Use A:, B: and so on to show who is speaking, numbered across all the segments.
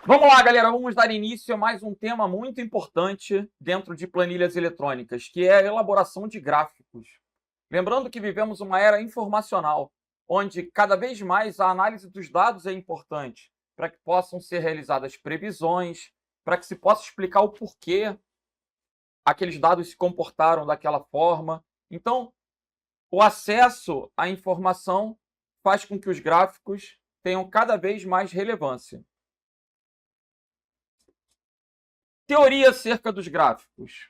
A: Vamos lá, galera, vamos dar início a mais um tema muito importante dentro de planilhas eletrônicas, que é a elaboração de gráficos. Lembrando que vivemos uma era informacional, onde cada vez mais a análise dos dados é importante, para que possam ser realizadas previsões, para que se possa explicar o porquê aqueles dados se comportaram daquela forma. Então, o acesso à informação faz com que os gráficos tenham cada vez mais relevância. Teoria acerca dos gráficos.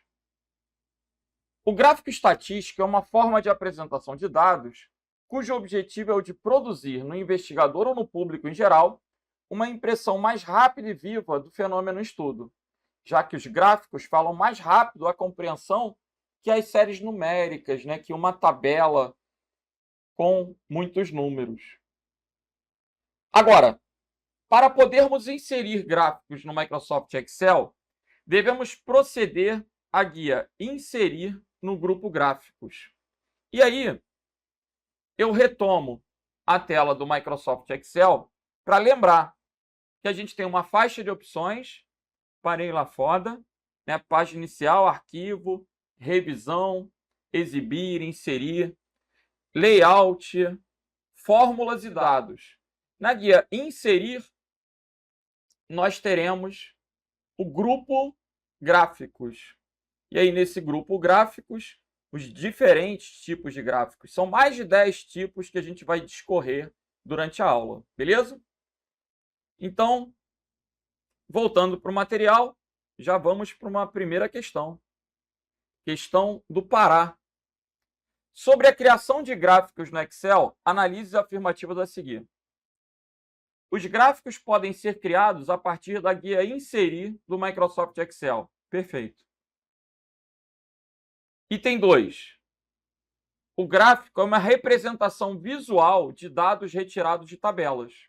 A: O gráfico estatístico é uma forma de apresentação de dados cujo objetivo é o de produzir no investigador ou no público em geral uma impressão mais rápida e viva do fenômeno em estudo, já que os gráficos falam mais rápido a compreensão que as séries numéricas, que uma tabela com muitos números. Agora, para podermos inserir gráficos no Microsoft Excel, devemos proceder à guia Inserir no grupo Gráficos. E aí, eu retomo a tela do Microsoft Excel para lembrar que a gente tem uma faixa de opções, parei lá fora, página inicial, arquivo, revisão, exibir, inserir, layout, fórmulas e dados. Na guia Inserir, nós teremos o grupo Gráficos. E aí, nesse grupo Gráficos, os diferentes tipos de gráficos. São mais de 10 tipos que a gente vai discorrer durante a aula, beleza? Então, voltando para o material, já vamos para uma primeira questão. Questão do Pará. Sobre a criação de gráficos no Excel, analise as afirmativas a seguir. Os gráficos podem ser criados a partir da guia Inserir do Microsoft Excel. Perfeito. Item 2. O gráfico é uma representação visual de dados retirados de tabelas.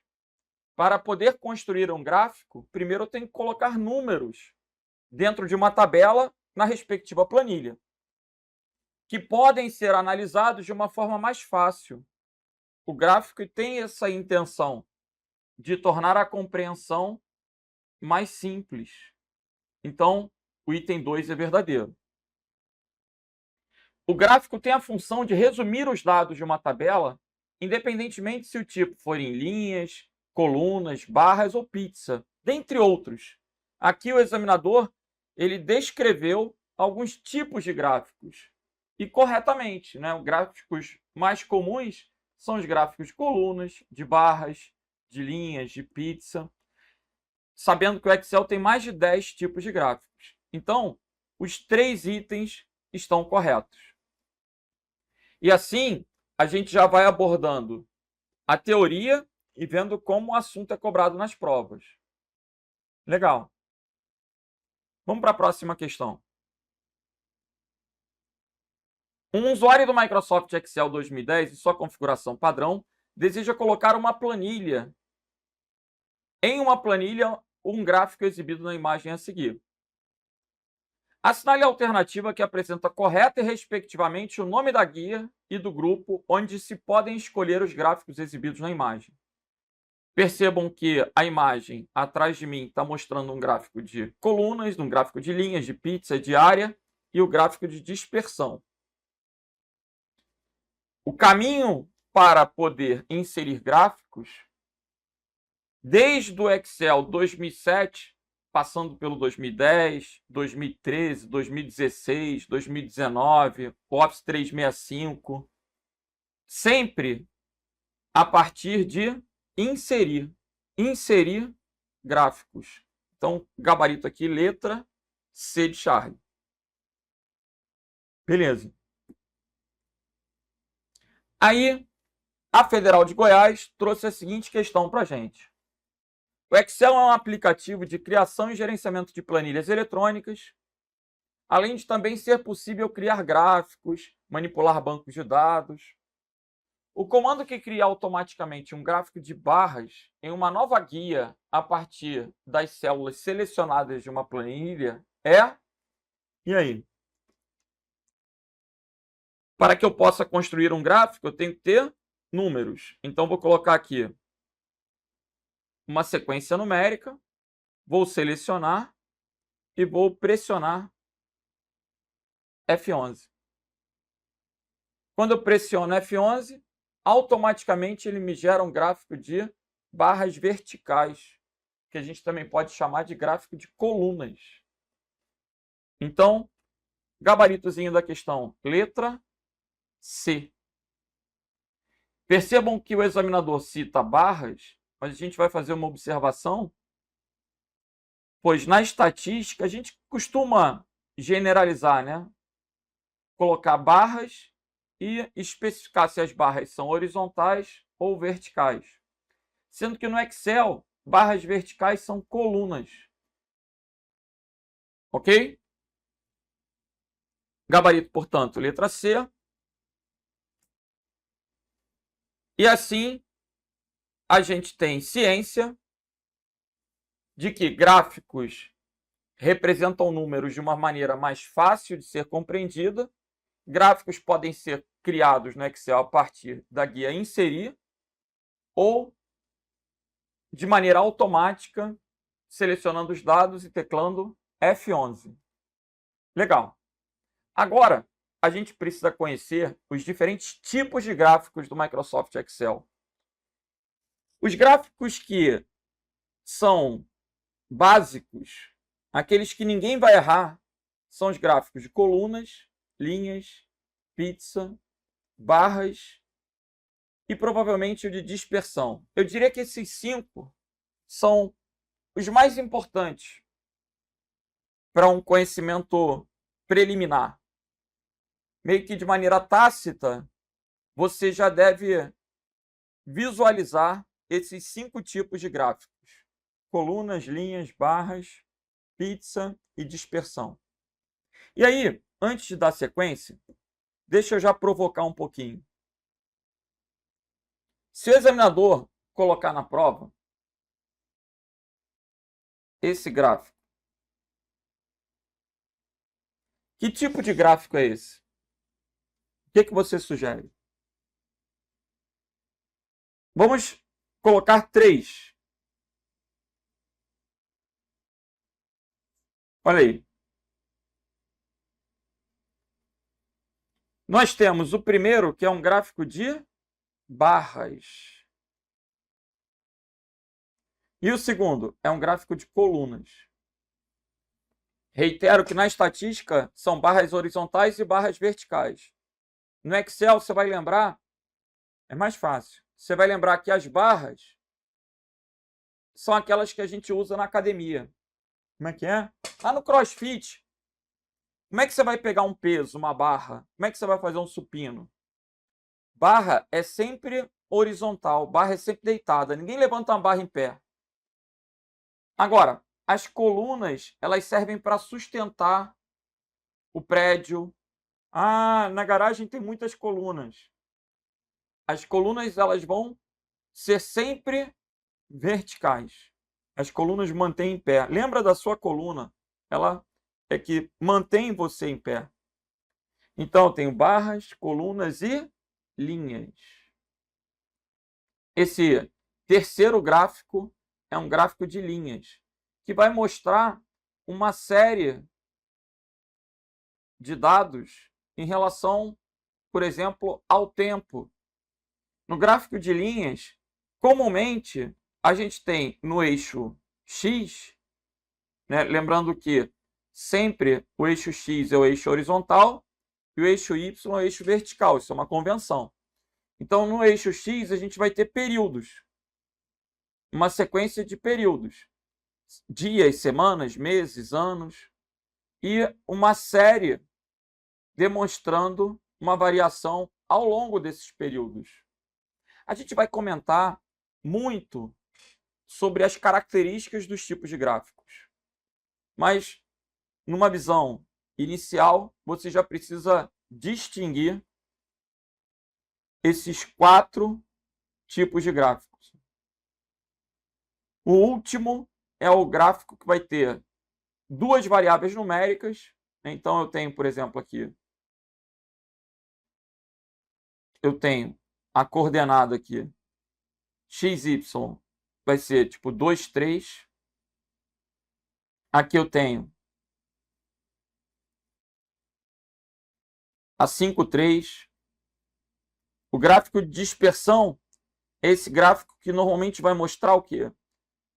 A: Para poder construir um gráfico, primeiro eu tenho que colocar números dentro de uma tabela na respectiva planilha, que podem ser analisados de uma forma mais fácil. O gráfico tem essa intenção de tornar a compreensão mais simples. Então, o item 2 é verdadeiro. O gráfico tem a função de resumir os dados de uma tabela, independentemente se o tipo for em linhas, colunas, barras ou pizza, dentre outros. Aqui o examinador ele descreveu alguns tipos de gráficos. E corretamente, os gráficos mais comuns são os gráficos de colunas, de barras, de linhas, de pizza, sabendo que o Excel tem mais de 10 tipos de gráficos. Então, os 3 itens estão corretos. E assim, a gente já vai abordando a teoria e vendo como o assunto é cobrado nas provas. Legal. Vamos para a próxima questão. Um usuário do Microsoft Excel 2010 e sua configuração padrão deseja colocar uma planilha. Em uma planilha, um gráfico exibido na imagem a seguir. Assinale a alternativa que apresenta correta e respectivamente o nome da guia e do grupo onde se podem escolher os gráficos exibidos na imagem. Percebam que a imagem atrás de mim está mostrando um gráfico de colunas, um gráfico de linhas, de pizza, de área e o gráfico de dispersão. O caminho para poder inserir gráficos, desde o Excel 2007, passando pelo 2010, 2013, 2016, 2019, Office 365, sempre a partir de inserir gráficos. Então, gabarito aqui, letra C de Charlie. Beleza. Aí, a Federal de Goiás trouxe a seguinte questão para a gente. O Excel é um aplicativo de criação e gerenciamento de planilhas eletrônicas, além de também ser possível criar gráficos, manipular bancos de dados. O comando que cria automaticamente um gráfico de barras em uma nova guia a partir das células selecionadas de uma planilha é... E aí? Para que eu possa construir um gráfico, eu tenho que ter números. Então, vou colocar aqui uma sequência numérica vou selecionar e vou pressionar F11. Quando eu pressiono F11, automaticamente ele me gera um gráfico de barras verticais, que a gente também pode chamar de gráfico de colunas. Então, gabaritozinho da questão, letra C. Percebam que o examinador cita barras, mas a gente vai fazer uma observação, pois na estatística a gente costuma generalizar, né? Colocar barras e especificar se as barras são horizontais ou verticais. Sendo que no Excel, barras verticais são colunas. Ok? Gabarito, portanto, letra C. E assim, a gente tem ciência de que gráficos representam números de uma maneira mais fácil de ser compreendida. Gráficos podem ser criados no Excel a partir da guia inserir ou de maneira automática, selecionando os dados e teclando F11. Legal. Agora, a gente precisa conhecer os diferentes tipos de gráficos do Microsoft Excel. Os gráficos que são básicos, aqueles que ninguém vai errar, são os gráficos de colunas, linhas, pizza, barras e provavelmente o de dispersão. Eu diria que esses 5 são os mais importantes para um conhecimento preliminar. Meio que de maneira tácita, você já deve visualizar esses 5 tipos de gráficos: colunas, linhas, barras, pizza e dispersão. E aí, antes de dar sequência, deixa eu já provocar um pouquinho. Se o examinador colocar na prova esse gráfico, que tipo de gráfico é esse? O que você sugere? Vamos colocar 3. Olha aí. Nós temos o primeiro, que é um gráfico de barras. E o segundo é um gráfico de colunas. Reitero que na estatística são barras horizontais e barras verticais. No Excel, você vai lembrar, é mais fácil. Você vai lembrar que as barras são aquelas que a gente usa na academia. Como é que é? Lá no CrossFit. Como é que você vai pegar um peso, uma barra? Como é que você vai fazer um supino? Barra é sempre horizontal, barra é sempre deitada. Ninguém levanta uma barra em pé. Agora, as colunas, elas servem para sustentar o prédio. Ah, na garagem tem muitas colunas. As colunas, elas vão ser sempre verticais. As colunas mantêm em pé. Lembra da sua coluna? Ela é que mantém você em pé. Então, eu tenho barras, colunas e linhas. Esse terceiro gráfico é um gráfico de linhas, que vai mostrar uma série de dados em relação, por exemplo, ao tempo. No gráfico de linhas, comumente, a gente tem no eixo X, né, lembrando que sempre o eixo X é o eixo horizontal e o eixo Y é o eixo vertical, isso é uma convenção. Então, no eixo X, a gente vai ter períodos, uma sequência de períodos, dias, semanas, meses, anos, e uma série demonstrando uma variação ao longo desses períodos. A gente vai comentar muito sobre as características dos tipos de gráficos, mas numa visão inicial, você já precisa distinguir esses 4 tipos de gráficos. O último é o gráfico que vai ter 2 variáveis numéricas. Então, eu tenho, por exemplo, aqui, eu tenho a coordenada aqui, xy, vai ser tipo 2, 3. Aqui eu tenho a 5,3. O gráfico de dispersão é esse gráfico que normalmente vai mostrar o quê?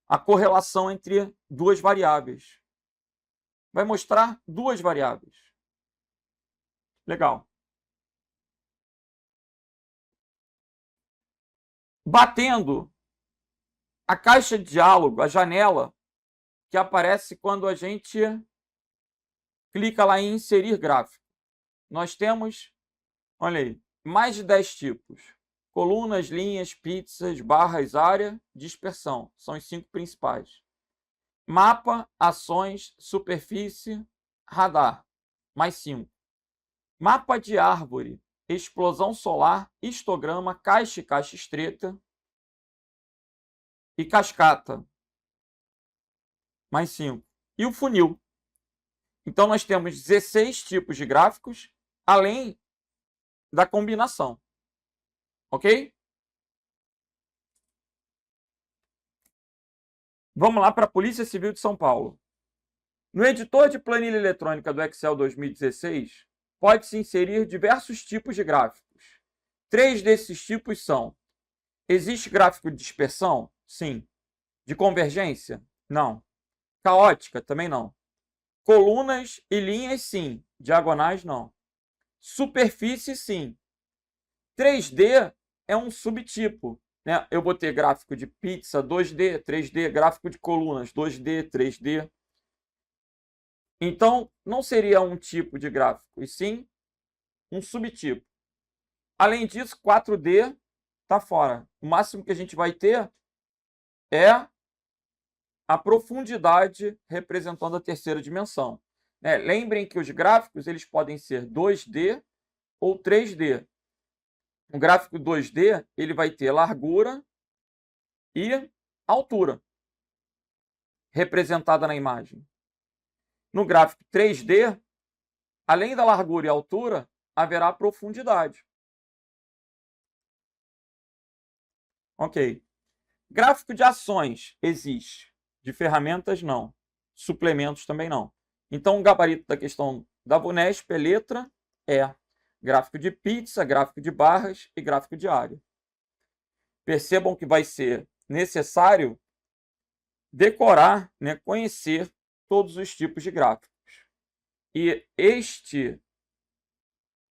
A: A correlação entre duas variáveis. Vai mostrar duas variáveis. Legal. Batendo a caixa de diálogo, a janela, que aparece quando a gente clica lá em inserir gráfico. Nós temos, olha aí, mais de 10 tipos. Colunas, linhas, pizzas, barras, área, dispersão. São os 5 principais. Mapa, ações, superfície, radar. Mais 5. Mapa de árvore, explosão solar, histograma, caixa e caixa estreita. E cascata. Mais 5. E o funil. Então, nós temos 16 tipos de gráficos, além da combinação. Ok? Vamos lá para a Polícia Civil de São Paulo. No editor de planilha eletrônica do Excel 2016, pode-se inserir diversos tipos de gráficos. 3 desses tipos são: existe gráfico de dispersão? Sim. De convergência? Não. Caótica? Também não. Colunas e linhas? Sim. Diagonais? Não. Superfície? Sim. 3D é um subtipo, né? Eu vou ter gráfico de pizza 2D, 3D, gráfico de colunas 2D, 3D. Então, não seria um tipo de gráfico, e sim um subtipo. Além disso, 4D está fora. O máximo que a gente vai ter é a profundidade representando a terceira dimensão. Lembrem que os gráficos eles podem ser 2D ou 3D. O gráfico 2D ele vai ter largura e altura representada na imagem. No gráfico 3D, além da largura e altura, haverá profundidade. Ok. Gráfico de ações existe. De ferramentas, não. Suplementos também não. Então, o gabarito da questão da VUNESP é letra E. Gráfico de pizza, gráfico de barras e gráfico de área. Percebam que vai ser necessário decorar, né, conhecer todos os tipos de gráficos. E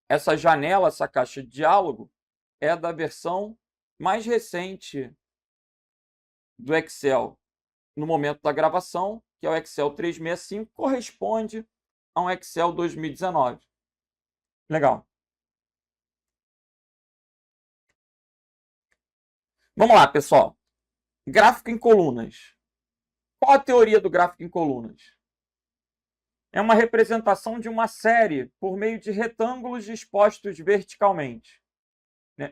A: essa janela, essa caixa de diálogo, é da versão mais recente do Excel no momento da gravação, que é o Excel 365, corresponde a um Excel 2019. Legal. Vamos lá, pessoal. Gráfico em colunas. Qual a teoria do gráfico em colunas? É uma representação de uma série por meio de retângulos dispostos verticalmente.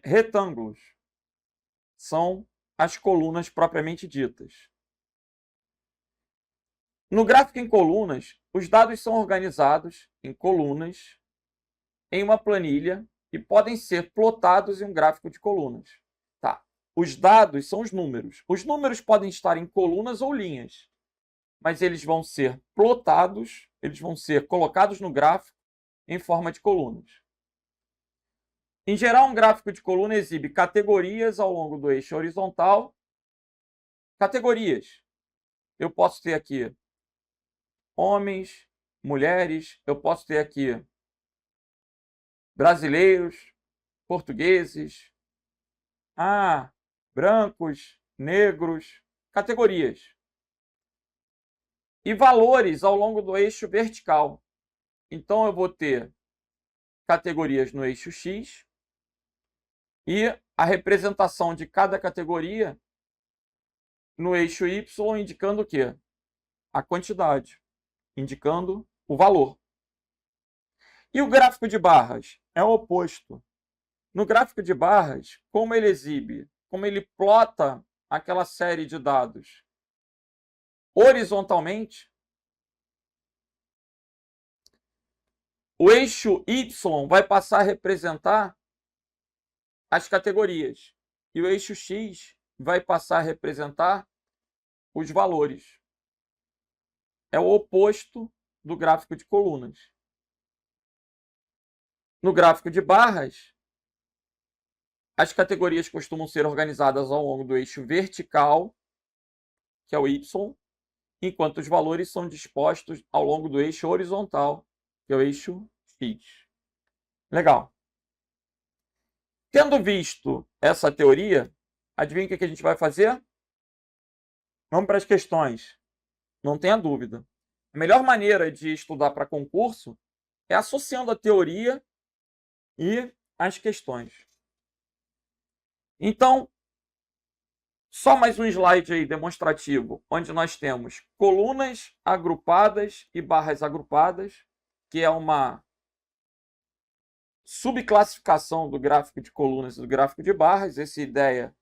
A: Retângulos são as colunas propriamente ditas. No gráfico em colunas, os dados são organizados em colunas em uma planilha e podem ser plotados em um gráfico de colunas. Tá. Os dados são os números. Os números podem estar em colunas ou linhas, mas eles vão ser plotados, eles vão ser colocados no gráfico em forma de colunas. Em geral, um gráfico de coluna exibe categorias ao longo do eixo horizontal. Categorias. Eu posso ter aqui homens, mulheres, eu posso ter aqui brasileiros, portugueses, brancos, negros, categorias. E valores ao longo do eixo vertical. Então, eu vou ter categorias no eixo X e a representação de cada categoria no eixo Y, indicando o quê? A quantidade, indicando o valor. E o gráfico de barras é o oposto. No gráfico de barras, como ele exibe, como ele plota aquela série de dados horizontalmente, o eixo Y vai passar a representar as categorias e o eixo X vai passar a representar os valores. é o oposto do gráfico de colunas. No gráfico de barras, as categorias costumam ser organizadas ao longo do eixo vertical, que é o Y, enquanto os valores são dispostos ao longo do eixo horizontal, que é o eixo X. Legal. Tendo visto essa teoria, adivinha o que a gente vai fazer? Vamos para as questões. Não tenha dúvida. A melhor maneira de estudar para concurso é associando a teoria e as questões. Então, só mais um slide aí demonstrativo, onde nós temos colunas agrupadas e barras agrupadas, que é uma subclassificação do gráfico de colunas e do gráfico de barras. Essa ideia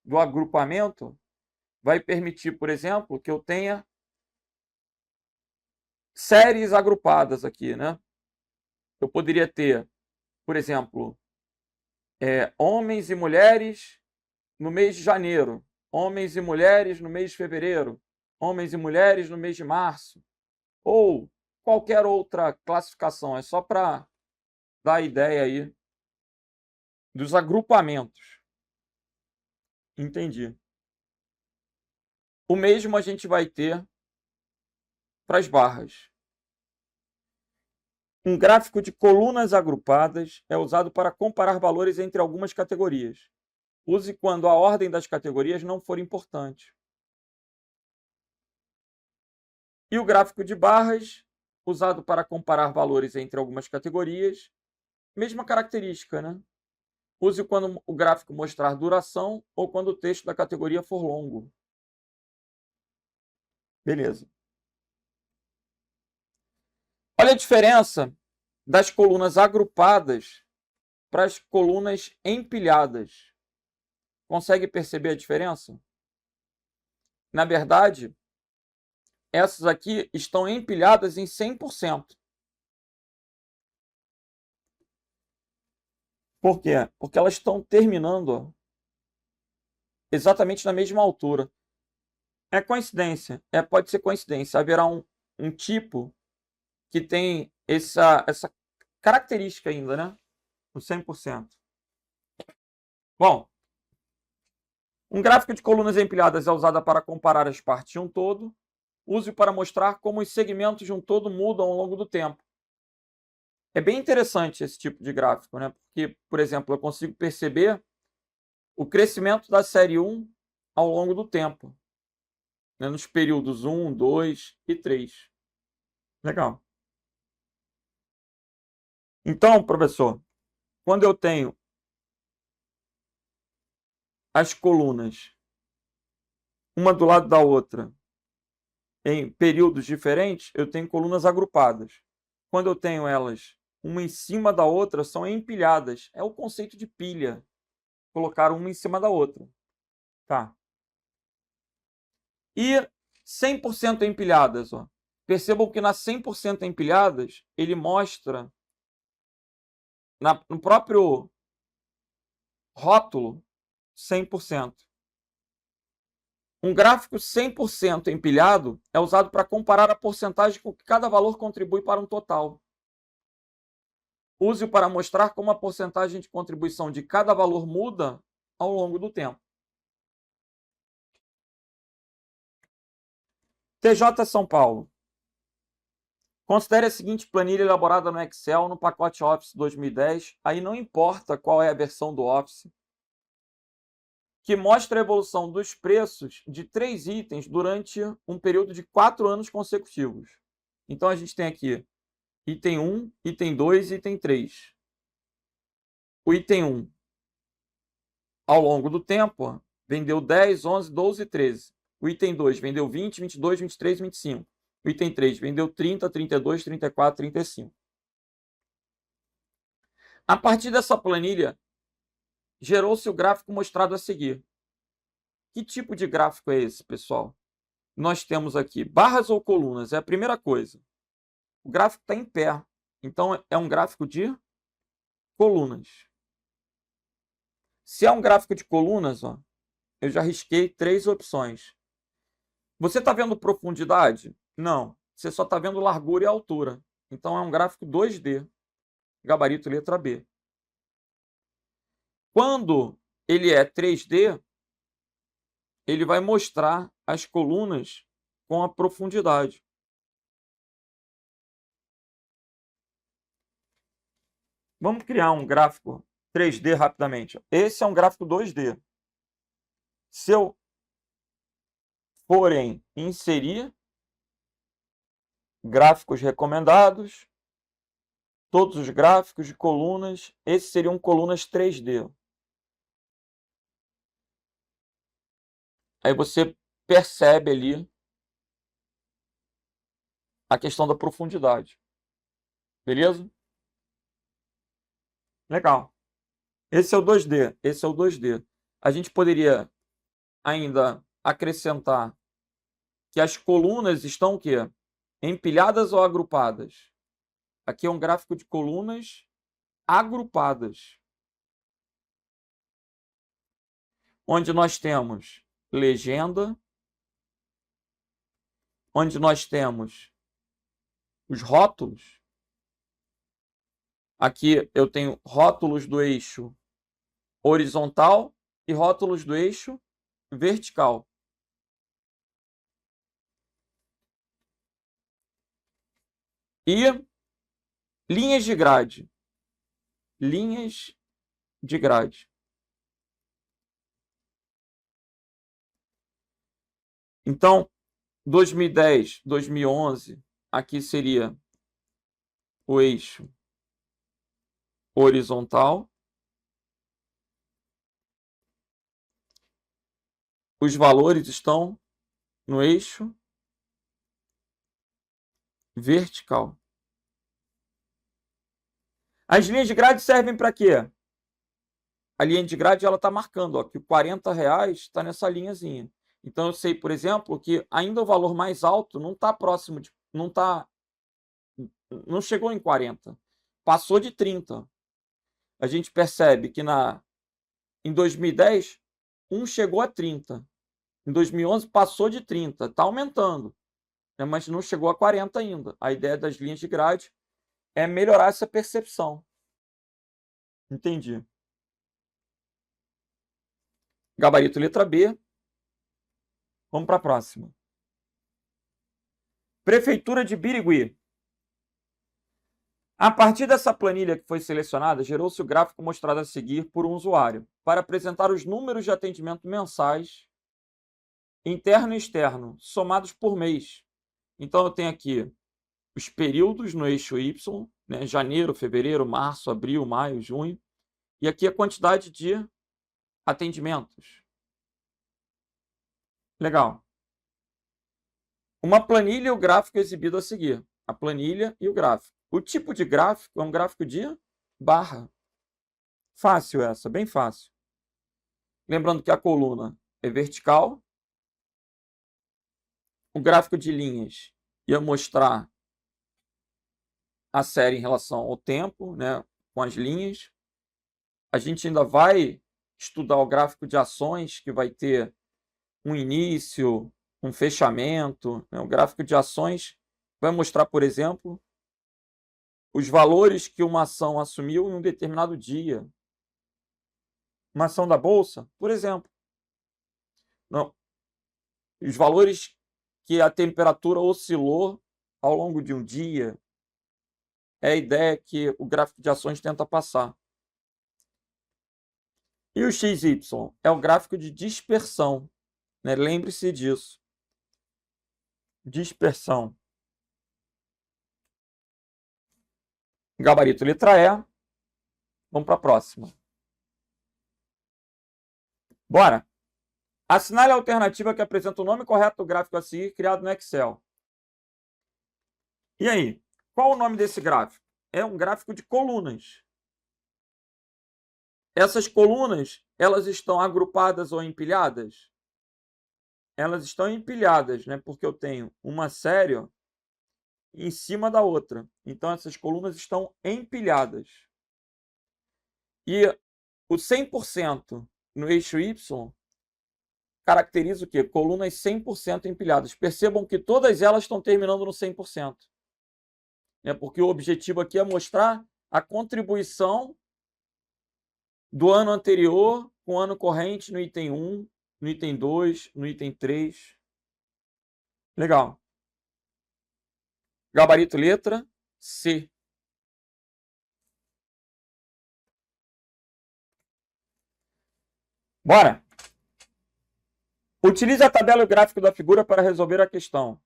A: do agrupamento vai permitir, por exemplo, que eu tenha séries agrupadas aqui, né? Eu poderia ter, por exemplo, homens e mulheres no mês de janeiro, homens e mulheres no mês de fevereiro, homens e mulheres no mês de março, ou qualquer outra classificação. É só para dar a ideia aí dos agrupamentos. Entendi. O mesmo a gente vai ter para as barras. Um gráfico de colunas agrupadas é usado para comparar valores entre algumas categorias. Use quando a ordem das categorias não for importante. E o gráfico de barras, usado para comparar valores entre algumas categorias, mesma característica, né? Use quando o gráfico mostrar duração ou quando o texto da categoria for longo. Beleza. Olha a diferença das colunas agrupadas para as colunas empilhadas. Consegue perceber a diferença? Na verdade, essas aqui estão empilhadas em 100%. Por quê? Porque elas estão terminando exatamente na mesma altura. É coincidência? Pode ser coincidência. Haverá um tipo que tem essa característica ainda, né? O 100%. Bom, um gráfico de colunas empilhadas é usado para comparar as partes de um todo. Use-o para mostrar como os segmentos de um todo mudam ao longo do tempo. É bem interessante esse tipo de gráfico, né? Porque, por exemplo, eu consigo perceber o crescimento da série 1 ao longo do tempo, né? Nos períodos 1, 2 e 3. Legal. Então, professor, quando eu tenho as colunas uma do lado da outra em períodos diferentes, eu tenho colunas agrupadas. Quando eu tenho elas uma em cima da outra, são empilhadas. É o conceito de pilha. Colocar uma em cima da outra. Tá. E 100% empilhadas. Ó. Percebam que nas 100% empilhadas, ele mostra no próprio rótulo 100%. Um gráfico 100% empilhado é usado para comparar a porcentagem com que cada valor contribui para um total. Use-o para mostrar como a porcentagem de contribuição de cada valor muda ao longo do tempo. TJ São Paulo. Considere a seguinte planilha elaborada no Excel no pacote Office 2010. Aí não importa qual é a versão do Office, que mostra a evolução dos preços de 3 itens durante um período de 4 anos consecutivos. Então, a gente tem aqui item 1, item 2 e item 3. O item 1, ao longo do tempo, vendeu 10, 11, 12 e 13. O item 2 vendeu 20, 22, 23 e 25. O item 3 vendeu 30, 32, 34, 35. A partir dessa planilha, gerou-se o gráfico mostrado a seguir. Que tipo de gráfico é esse, pessoal? Nós temos aqui barras ou colunas, é a primeira coisa. O gráfico está em pé, então é um gráfico de colunas. Se é um gráfico de colunas, ó, eu já risquei 3 opções. Você está vendo profundidade? Não. você só está vendo largura e altura. Então, é um gráfico 2D, gabarito letra B. Quando ele é 3D, ele vai mostrar as colunas com a profundidade. Vamos criar um gráfico 3D rapidamente. Esse é um gráfico 2D. Se eu for em inserir, gráficos recomendados, todos os gráficos de colunas, esses seriam colunas 3D. Aí você percebe ali a questão da profundidade. Beleza? Legal. Esse é o 2D. Esse é o 2D. A gente poderia ainda acrescentar que as colunas estão o quê? Empilhadas ou agrupadas? Aqui é um gráfico de colunas agrupadas, onde nós temos legenda, onde nós temos os rótulos. Aqui eu tenho rótulos do eixo horizontal e rótulos do eixo vertical. E linhas de grade. Linhas de grade. Então, 2010, 2011, aqui seria o eixo horizontal. Os valores estão no eixo vertical. As linhas de grade servem para quê? A linha de grade está marcando ó, que o R$40 está nessa linhazinha. Então, eu sei, por exemplo, que ainda o valor mais alto não está próximo de... Não chegou em 40. Passou de 30. A gente percebe que em 2010, chegou a 30. Em 2011, passou de 30. Está aumentando, né? Mas não chegou a 40 ainda. A ideia das linhas de grade é melhorar essa percepção. Entendi. Gabarito letra B. Vamos para a próxima. Prefeitura de Birigui. A partir dessa planilha que foi selecionada, gerou-se o gráfico mostrado a seguir por um usuário, para apresentar os números de atendimento mensais, interno e externo, somados por mês. Então, eu tenho aqui os períodos no eixo Y, né? Janeiro, fevereiro, março, abril, maio, junho. E aqui a quantidade de atendimentos. Legal. Uma planilha e o gráfico exibido a seguir. A planilha e o gráfico. O tipo de gráfico é um gráfico de barra. Fácil essa, bem fácil. Lembrando que a coluna é vertical. O gráfico de linhas ia mostrar a série em relação ao tempo, né, com as linhas. A gente ainda vai estudar o gráfico de ações, que vai ter um início, um fechamento, né? O gráfico de ações vai mostrar, por exemplo, os valores que uma ação assumiu em um determinado dia. Uma ação da bolsa, por exemplo. Não. Os valores que a temperatura oscilou ao longo de um dia. É a ideia que o gráfico de ações tenta passar. E o XY é o gráfico de dispersão, né? Lembre-se disso. Dispersão. Gabarito letra E. Vamos para a próxima. Bora! Assinale a alternativa que apresenta o nome correto do gráfico a seguir, criado no Excel. E aí? Qual o nome desse gráfico? É um gráfico de colunas. Essas colunas, elas estão agrupadas ou empilhadas? Elas estão empilhadas, né? Porque eu tenho uma série ó, em cima da outra. Então, essas colunas estão empilhadas. E o 100% no eixo Y caracteriza o quê? Colunas 100% empilhadas. Percebam que todas elas estão terminando no 100%. Porque o objetivo aqui é mostrar a contribuição do ano anterior com o ano corrente no item 1, no item 2, no item 3. Legal. Gabarito letra C. Bora! Utilize a tabela e o gráfico da figura para resolver a questão.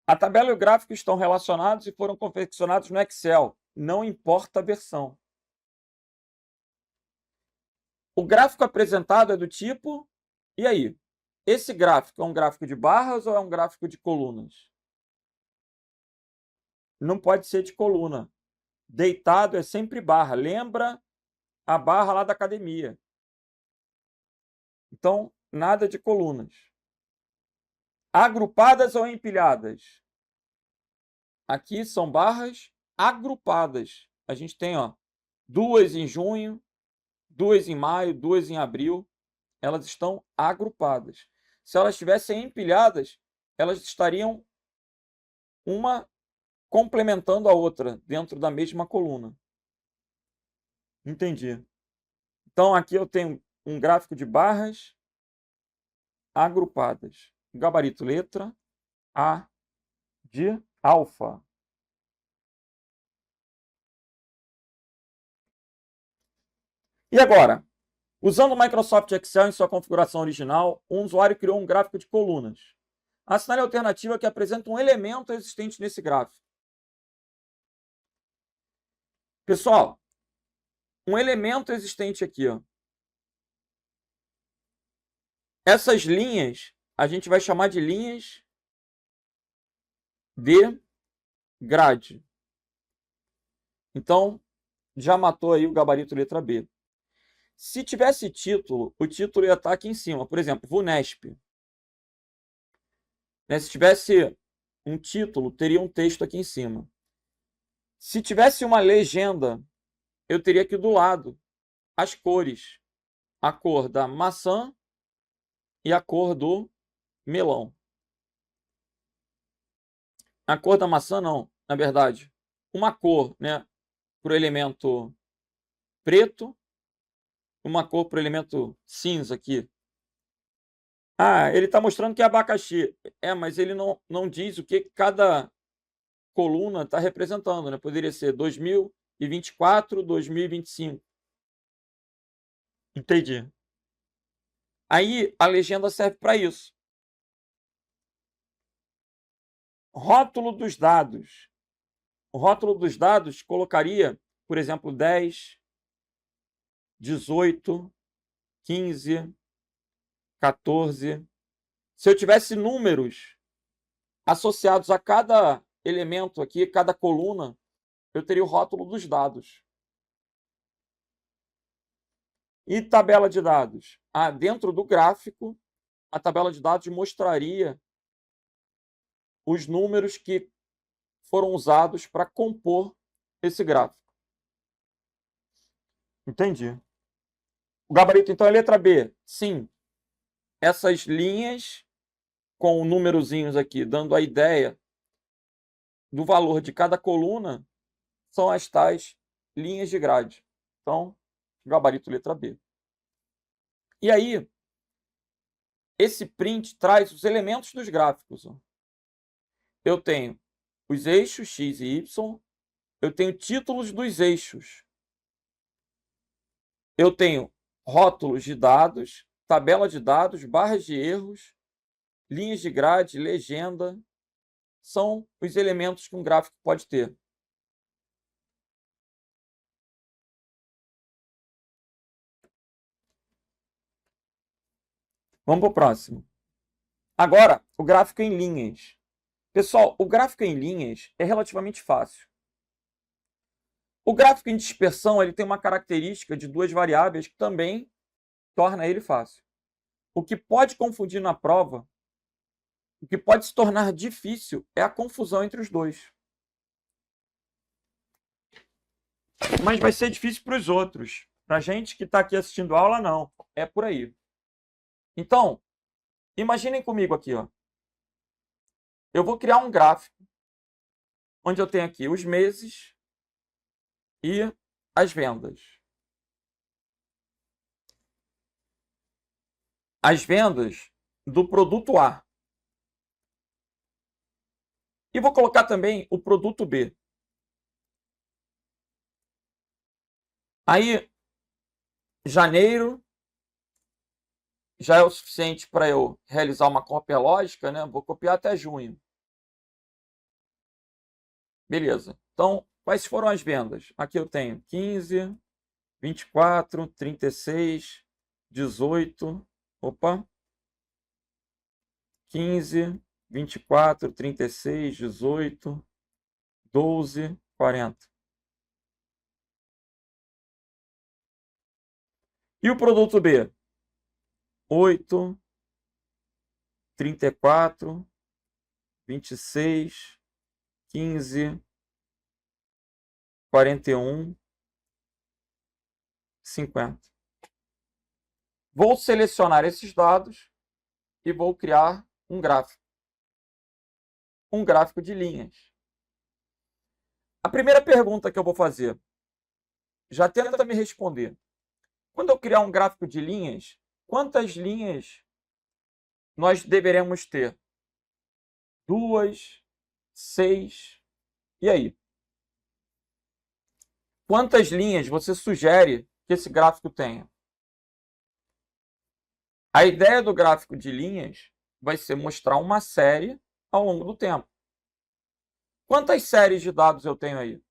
A: A tabela e o gráfico estão relacionados e foram confeccionados no Excel. Não importa a versão. O gráfico apresentado é do tipo... E aí? Esse gráfico é um gráfico de barras ou é um gráfico de colunas? Não pode ser de coluna. Deitado é sempre barra. Lembra a barra lá da academia. Então, nada de colunas. Agrupadas ou empilhadas? Aqui são barras agrupadas. A gente tem 2 em junho, 2 em maio, 2 em abril. Elas estão agrupadas. Se elas estivessem empilhadas, elas estariam uma complementando a outra dentro da mesma coluna. Entendi. Então, aqui eu tenho um gráfico de barras agrupadas. Gabarito letra A de alfa. E agora? Usando o Microsoft Excel em sua configuração original, um usuário criou um gráfico de colunas. Assinale a alternativa que apresenta um elemento existente nesse gráfico. Pessoal, um elemento existente aqui. Essas linhas, a gente vai chamar de linhas de grade. Então, já matou aí o gabarito letra B. Se tivesse título, o título ia estar aqui em cima. Por exemplo, VUNESP. Se tivesse um título, teria um texto aqui em cima. Se tivesse uma legenda, eu teria aqui do lado as cores. A cor da maçã e a cor do melão. A cor da maçã não, na verdade. Uma cor, para o elemento preto, uma cor para o elemento cinza aqui. Ele está mostrando que é abacaxi. Mas ele não diz o que cada coluna está representando. Poderia ser 2024, 2025. Entendi. Aí a legenda serve para isso. Rótulo dos dados. O rótulo dos dados colocaria, por exemplo, 10, 18, 15, 14. Se eu tivesse números associados a cada elemento aqui, cada coluna, eu teria o rótulo dos dados. E tabela de dados? Dentro do gráfico, a tabela de dados mostraria os números que foram usados para compor esse gráfico. Entendi. O gabarito, então, é letra B. Sim. Essas linhas com númerozinhos aqui, dando a ideia do valor de cada coluna, são as tais linhas de grade. Então, gabarito letra B. E aí, esse print traz os elementos dos gráficos. Eu tenho os eixos X e Y, eu tenho títulos dos eixos, eu tenho rótulos de dados, tabela de dados, barras de erros, linhas de grade, legenda, são os elementos que um gráfico pode ter. Vamos para o próximo. Agora, o gráfico em linhas. Pessoal, o gráfico em linhas é relativamente fácil. O gráfico em dispersão ele tem uma característica de 2 variáveis que também torna ele fácil. O que pode confundir na prova, o que pode se tornar difícil é a confusão entre os dois. Mas vai ser difícil para os outros. Para a gente que está aqui assistindo a aula, não. É por aí. Então, imaginem comigo aqui, ó. Eu vou criar um gráfico onde eu tenho aqui os meses e as vendas. As vendas do produto A. E vou colocar também o produto B. Aí, janeiro já é o suficiente para eu realizar uma cópia lógica, né? Vou copiar até junho. Beleza. Então, quais foram as vendas? Aqui eu tenho 15, 24, 36, 18. Opa. 15, 24, 36, 18, 12, 40. E o produto B? 8, 34, 26, 15, 41, 50. Vou selecionar esses dados e vou criar um gráfico. Um gráfico de linhas. A primeira pergunta que eu vou fazer, já tenta me responder. Quando eu criar um gráfico de linhas, quantas linhas nós deveremos ter? 2, 6. E aí? Quantas linhas você sugere que esse gráfico tenha? A ideia do gráfico de linhas vai ser mostrar uma série ao longo do tempo. Quantas séries de dados eu tenho aí?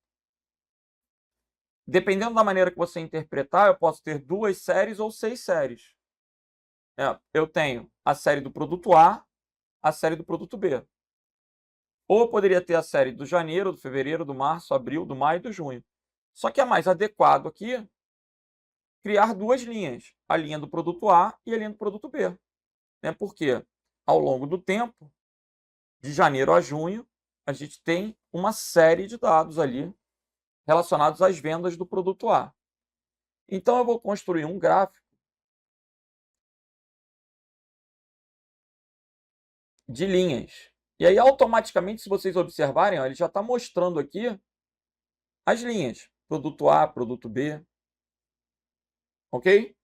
A: Dependendo da maneira que você interpretar, eu posso ter 2 séries ou 6 séries. Eu tenho a série do produto A, a série do produto B. Ou eu poderia ter a série do janeiro, do fevereiro, do março, abril, do maio e do junho. Só que é mais adequado aqui criar 2 linhas, a linha do produto A e a linha do produto B. Porque ao longo do tempo, de janeiro a junho, a gente tem uma série de dados ali relacionados às vendas do produto A. Então, eu vou construir um gráfico de linhas. E aí, automaticamente, se vocês observarem, ó, ele já está mostrando aqui as linhas. Produto A, produto B. Ok?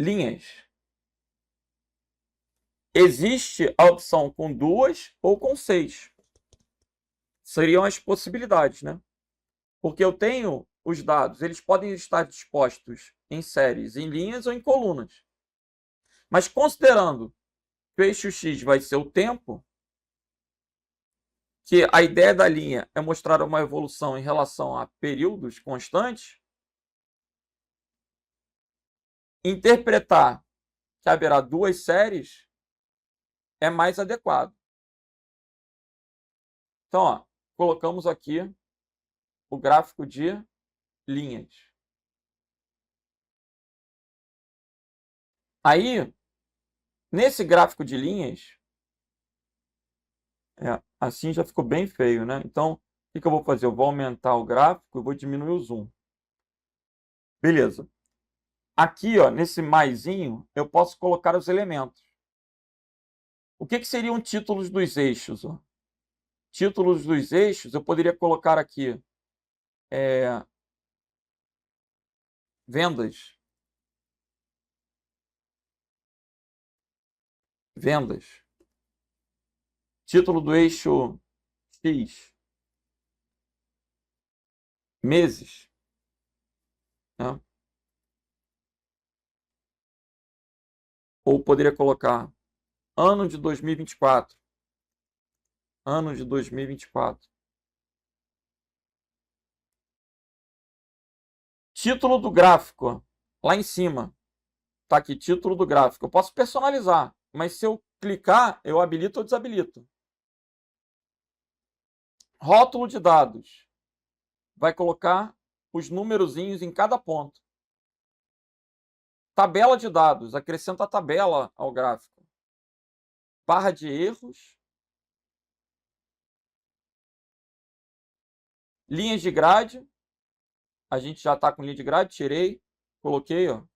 A: Linhas. Existe a opção com 2 ou com 6. Seriam as possibilidades, né? Porque eu tenho os dados, eles podem estar dispostos em séries, em linhas ou em colunas. Mas considerando que o eixo X vai ser o tempo, que a ideia da linha é mostrar uma evolução em relação a períodos constantes, interpretar que haverá 2 séries é mais adequado. Então, ó, colocamos aqui o gráfico de linhas. Aí, nesse gráfico de linhas, assim já ficou bem feio, né? Então, o que eu vou fazer? Eu vou aumentar o gráfico e vou diminuir o zoom. Beleza. Aqui, ó, nesse maisinho, eu posso colocar os elementos. O que seriam títulos dos eixos? Ó? Títulos dos eixos, eu poderia colocar aqui vendas. Vendas. Título do eixo X. Meses. Né? Ou poderia colocar ano de 2024. Ano de 2024. Título do gráfico. Ó, lá em cima. Está aqui, título do gráfico. Eu posso personalizar, mas se eu clicar, eu habilito ou desabilito. Rótulo de dados. Vai colocar os numerozinhos em cada ponto. Tabela de dados. Acrescenta a tabela ao gráfico. Barra de erros. Linhas de grade. A gente já está com linha de grade. Tirei. Coloquei, ó.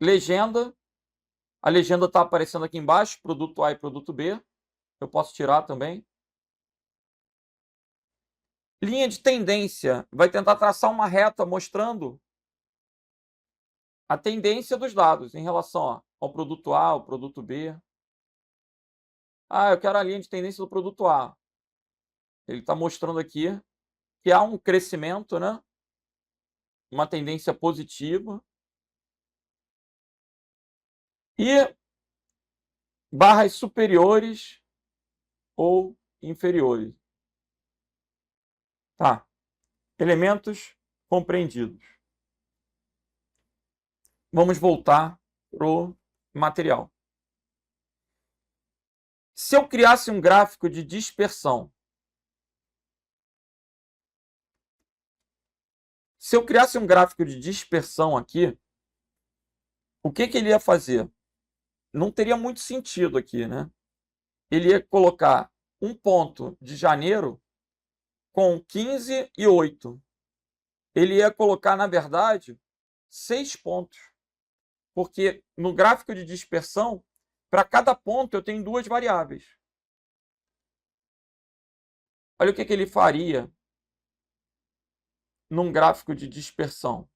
A: Legenda. A legenda está aparecendo aqui embaixo, produto A e produto B. Eu posso tirar também. Linha de tendência. Vai tentar traçar uma reta mostrando a tendência dos dados em relação ao produto A, ao produto B. Eu quero a linha de tendência do produto A. Ele está mostrando aqui que há um crescimento, né? Uma tendência positiva. E barras superiores ou inferiores. Tá. Elementos compreendidos. Vamos voltar para o material. Se eu criasse um gráfico de dispersão, aqui, o que ele ia fazer? Não teria muito sentido aqui, né? Ele ia colocar um ponto de janeiro com 15 e 8. Ele ia colocar, na verdade, 6 pontos. Porque no gráfico de dispersão, para cada ponto eu tenho 2 variáveis. Olha o que ele faria num gráfico de dispersão.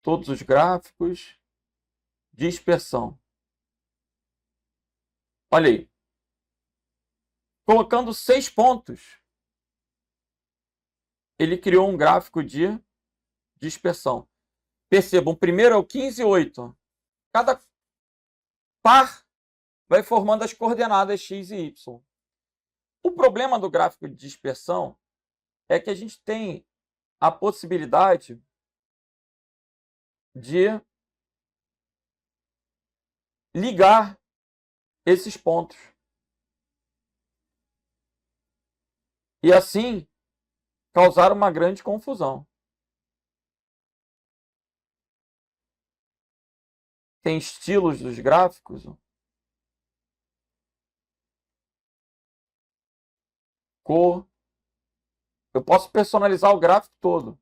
A: Todos os gráficos, dispersão. Olha aí. Colocando 6 pontos, ele criou um gráfico de dispersão. Percebam, primeiro é o 15 e 8. Cada par vai formando as coordenadas x e y. O problema do gráfico de dispersão é que a gente tem a possibilidade de ligar esses pontos. E assim causar uma grande confusão. Tem estilos dos gráficos. Cor. Eu posso personalizar o gráfico todo.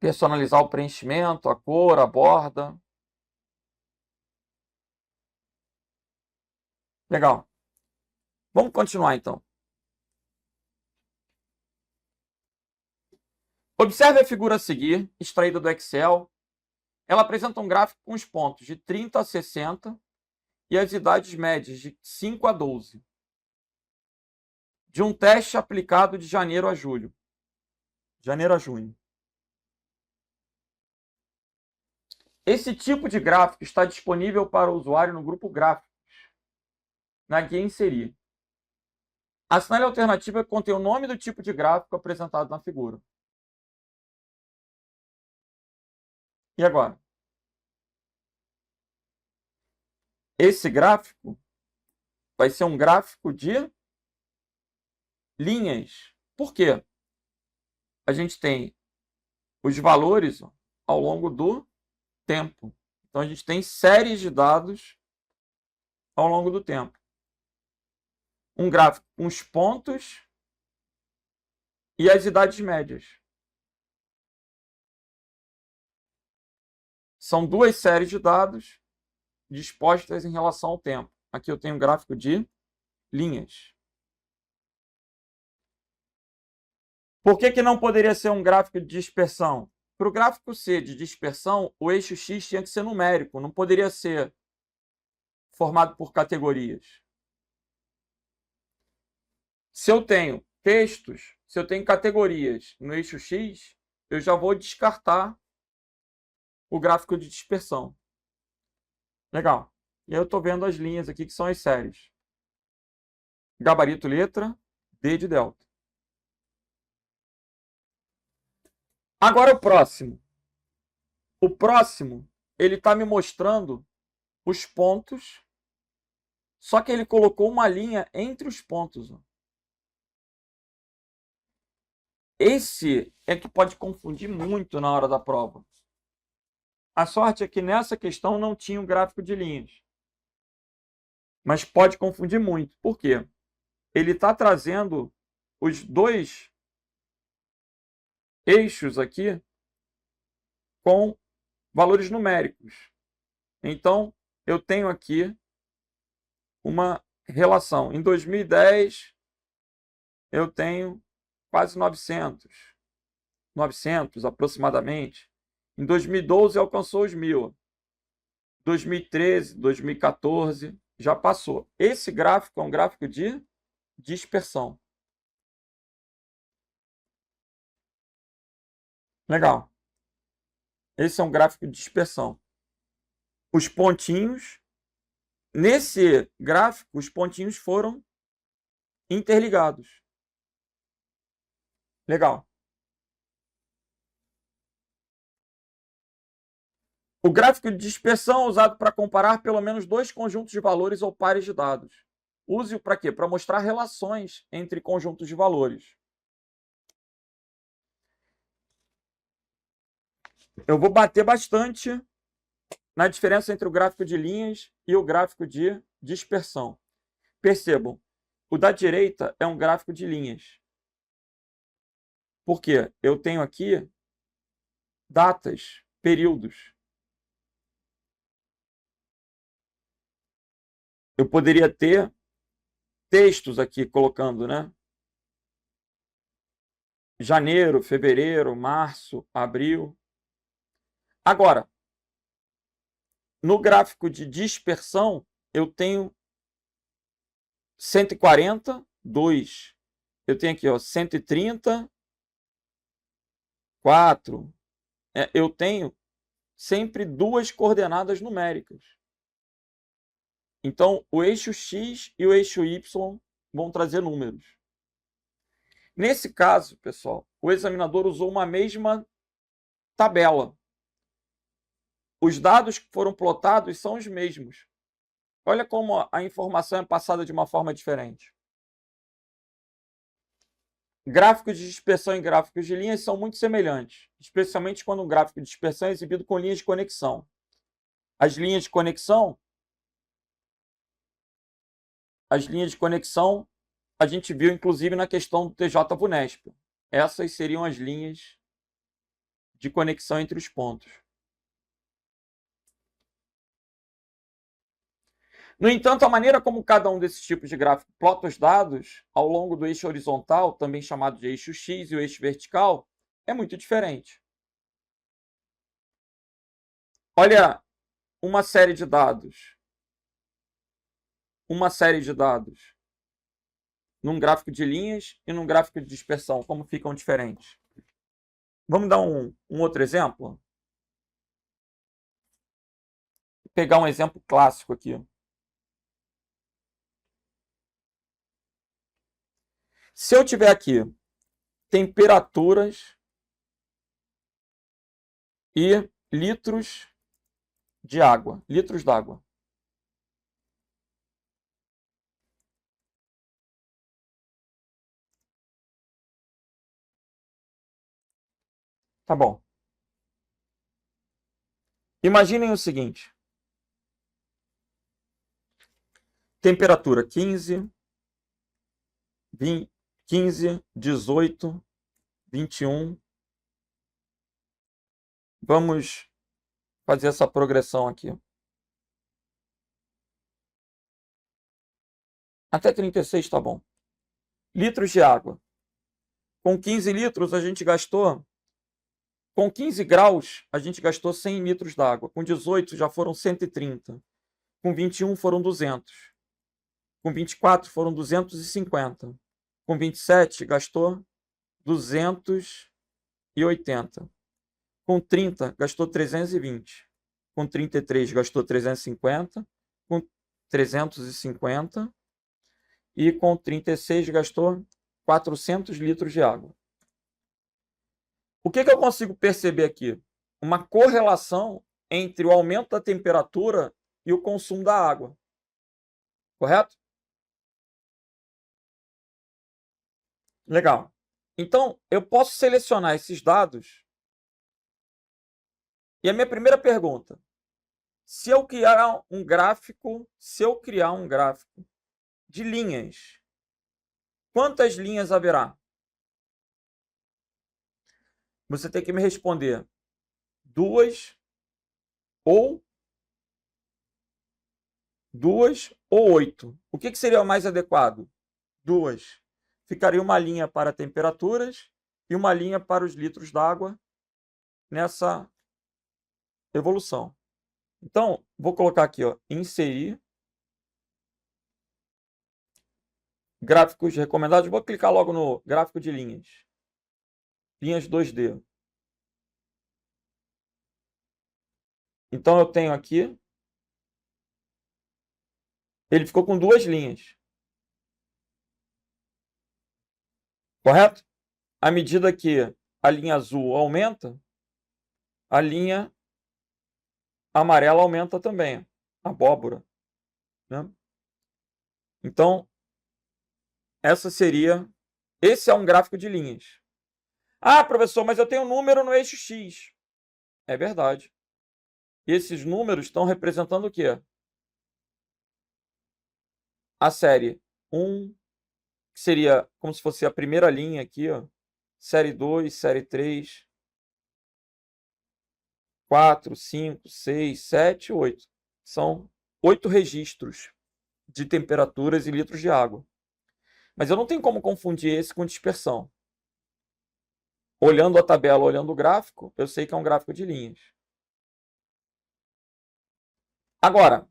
A: Personalizar o preenchimento, a cor, a borda. Legal. Vamos continuar, então. Observe a figura a seguir, extraída do Excel. Ela apresenta um gráfico com os pontos de 30 a 60 e as idades médias de 5 a 12. De um teste aplicado de janeiro a julho. Janeiro a junho. Esse tipo de gráfico está disponível para o usuário no grupo Gráficos, na guia Inserir. Assinale a alternativa que contém o nome do tipo de gráfico apresentado na figura. E agora? Esse gráfico vai ser um gráfico de linhas. Por quê? A gente tem os valores ao longo do tempo. Então, a gente tem séries de dados ao longo do tempo. Um gráfico com os pontos e as idades médias. São 2 séries de dados dispostas em relação ao tempo. Aqui eu tenho um gráfico de linhas. Por que não poderia ser um gráfico de dispersão? Para o gráfico ser de dispersão, o eixo X tinha que ser numérico, não poderia ser formado por categorias. Se eu tenho textos, se eu tenho categorias no eixo X, eu já vou descartar o gráfico de dispersão. Legal. E aí eu estou vendo as linhas aqui que são as séries. Gabarito letra, D de delta. Agora o próximo. O próximo, ele está me mostrando os pontos, só que ele colocou uma linha entre os pontos. esse é que pode confundir muito na hora da prova. A sorte é que nessa questão não tinha um gráfico de linhas. Mas pode confundir muito. Por quê? Ele está trazendo os dois eixos aqui com valores numéricos. Então, eu tenho aqui uma relação. Em 2010, eu tenho quase 900 aproximadamente. Em 2012, alcançou os 1.000. 2013, 2014, já passou. Esse gráfico é um gráfico de dispersão. Legal. Esse é um gráfico de dispersão. Os pontinhos, nesse gráfico, os pontinhos foram interligados. Legal. O gráfico de dispersão é usado para comparar pelo menos dois conjuntos de valores ou pares de dados. Use-o para quê? Para mostrar relações entre conjuntos de valores. Eu vou bater bastante na diferença entre o gráfico de linhas e o gráfico de dispersão. Percebam, o da direita é um gráfico de linhas. Por quê? Eu tenho aqui datas, períodos. Eu poderia ter textos aqui colocando, né? Janeiro, fevereiro, março, abril. Agora, no gráfico de dispersão, eu tenho 140, 2. Eu tenho aqui, ó, 130, 4. Eu tenho sempre duas coordenadas numéricas. Então, o eixo X e o eixo Y vão trazer números. Nesse caso, pessoal, o examinador usou uma mesma tabela. Os dados que foram plotados são os mesmos. Olha como a informação é passada de uma forma diferente. Gráficos de dispersão e gráficos de linhas são muito semelhantes, especialmente quando um gráfico de dispersão é exibido com linhas de conexão. As linhas de conexão a gente viu inclusive na questão do TJ-VUNESP. Essas seriam as linhas de conexão entre os pontos. No entanto, a maneira como cada um desses tipos de gráfico plota os dados ao longo do eixo horizontal, também chamado de eixo X, e o eixo vertical, é muito diferente. Olha uma série de dados. Num gráfico de linhas e num gráfico de dispersão, como ficam diferentes. Vamos dar um outro exemplo? Vou pegar um exemplo clássico aqui. Se eu tiver aqui temperaturas e litros d'água. Tá bom. Imaginem o seguinte. Temperatura 15, 18, 21. Vamos fazer essa progressão aqui. Até 36 tá bom. Litros de água. Com 15 litros, a gente gastou... Com 15 graus, a gente gastou 100 litros d'água. Com 18, já foram 130. Com 21, foram 200. Com 24, foram 250. Com 27, gastou 280. Com 30, gastou 320. Com 33, gastou 350. Com 350. E com 36, gastou 400 litros de água. O que eu consigo perceber aqui? Uma correlação entre o aumento da temperatura e o consumo da água. Correto? Legal. Então, eu posso selecionar esses dados. E a minha primeira pergunta, se eu criar um gráfico de linhas, quantas linhas haverá? Você tem que me responder 2 ou 8. O que seria o mais adequado? 2. Ficaria uma linha para temperaturas e uma linha para os litros d'água nessa evolução. Então, vou colocar aqui, ó, inserir gráficos recomendados. Vou clicar logo no gráfico de linhas. Linhas 2D. Então, eu tenho aqui. Ele ficou com 2 linhas. Correto? À medida que a linha azul aumenta, a linha amarela aumenta também. Abóbora. Né? Então, esse é um gráfico de linhas. Ah, professor, mas eu tenho um número no eixo X. É verdade. Esses números estão representando o quê? A série 1, que seria como se fosse a primeira linha aqui, ó. Série 2, série 3, 4, 5, 6, 7, 8. São 8 registros de temperaturas e litros de água. Mas eu não tenho como confundir esse com dispersão. Olhando a tabela, olhando o gráfico, eu sei que é um gráfico de linhas. Agora,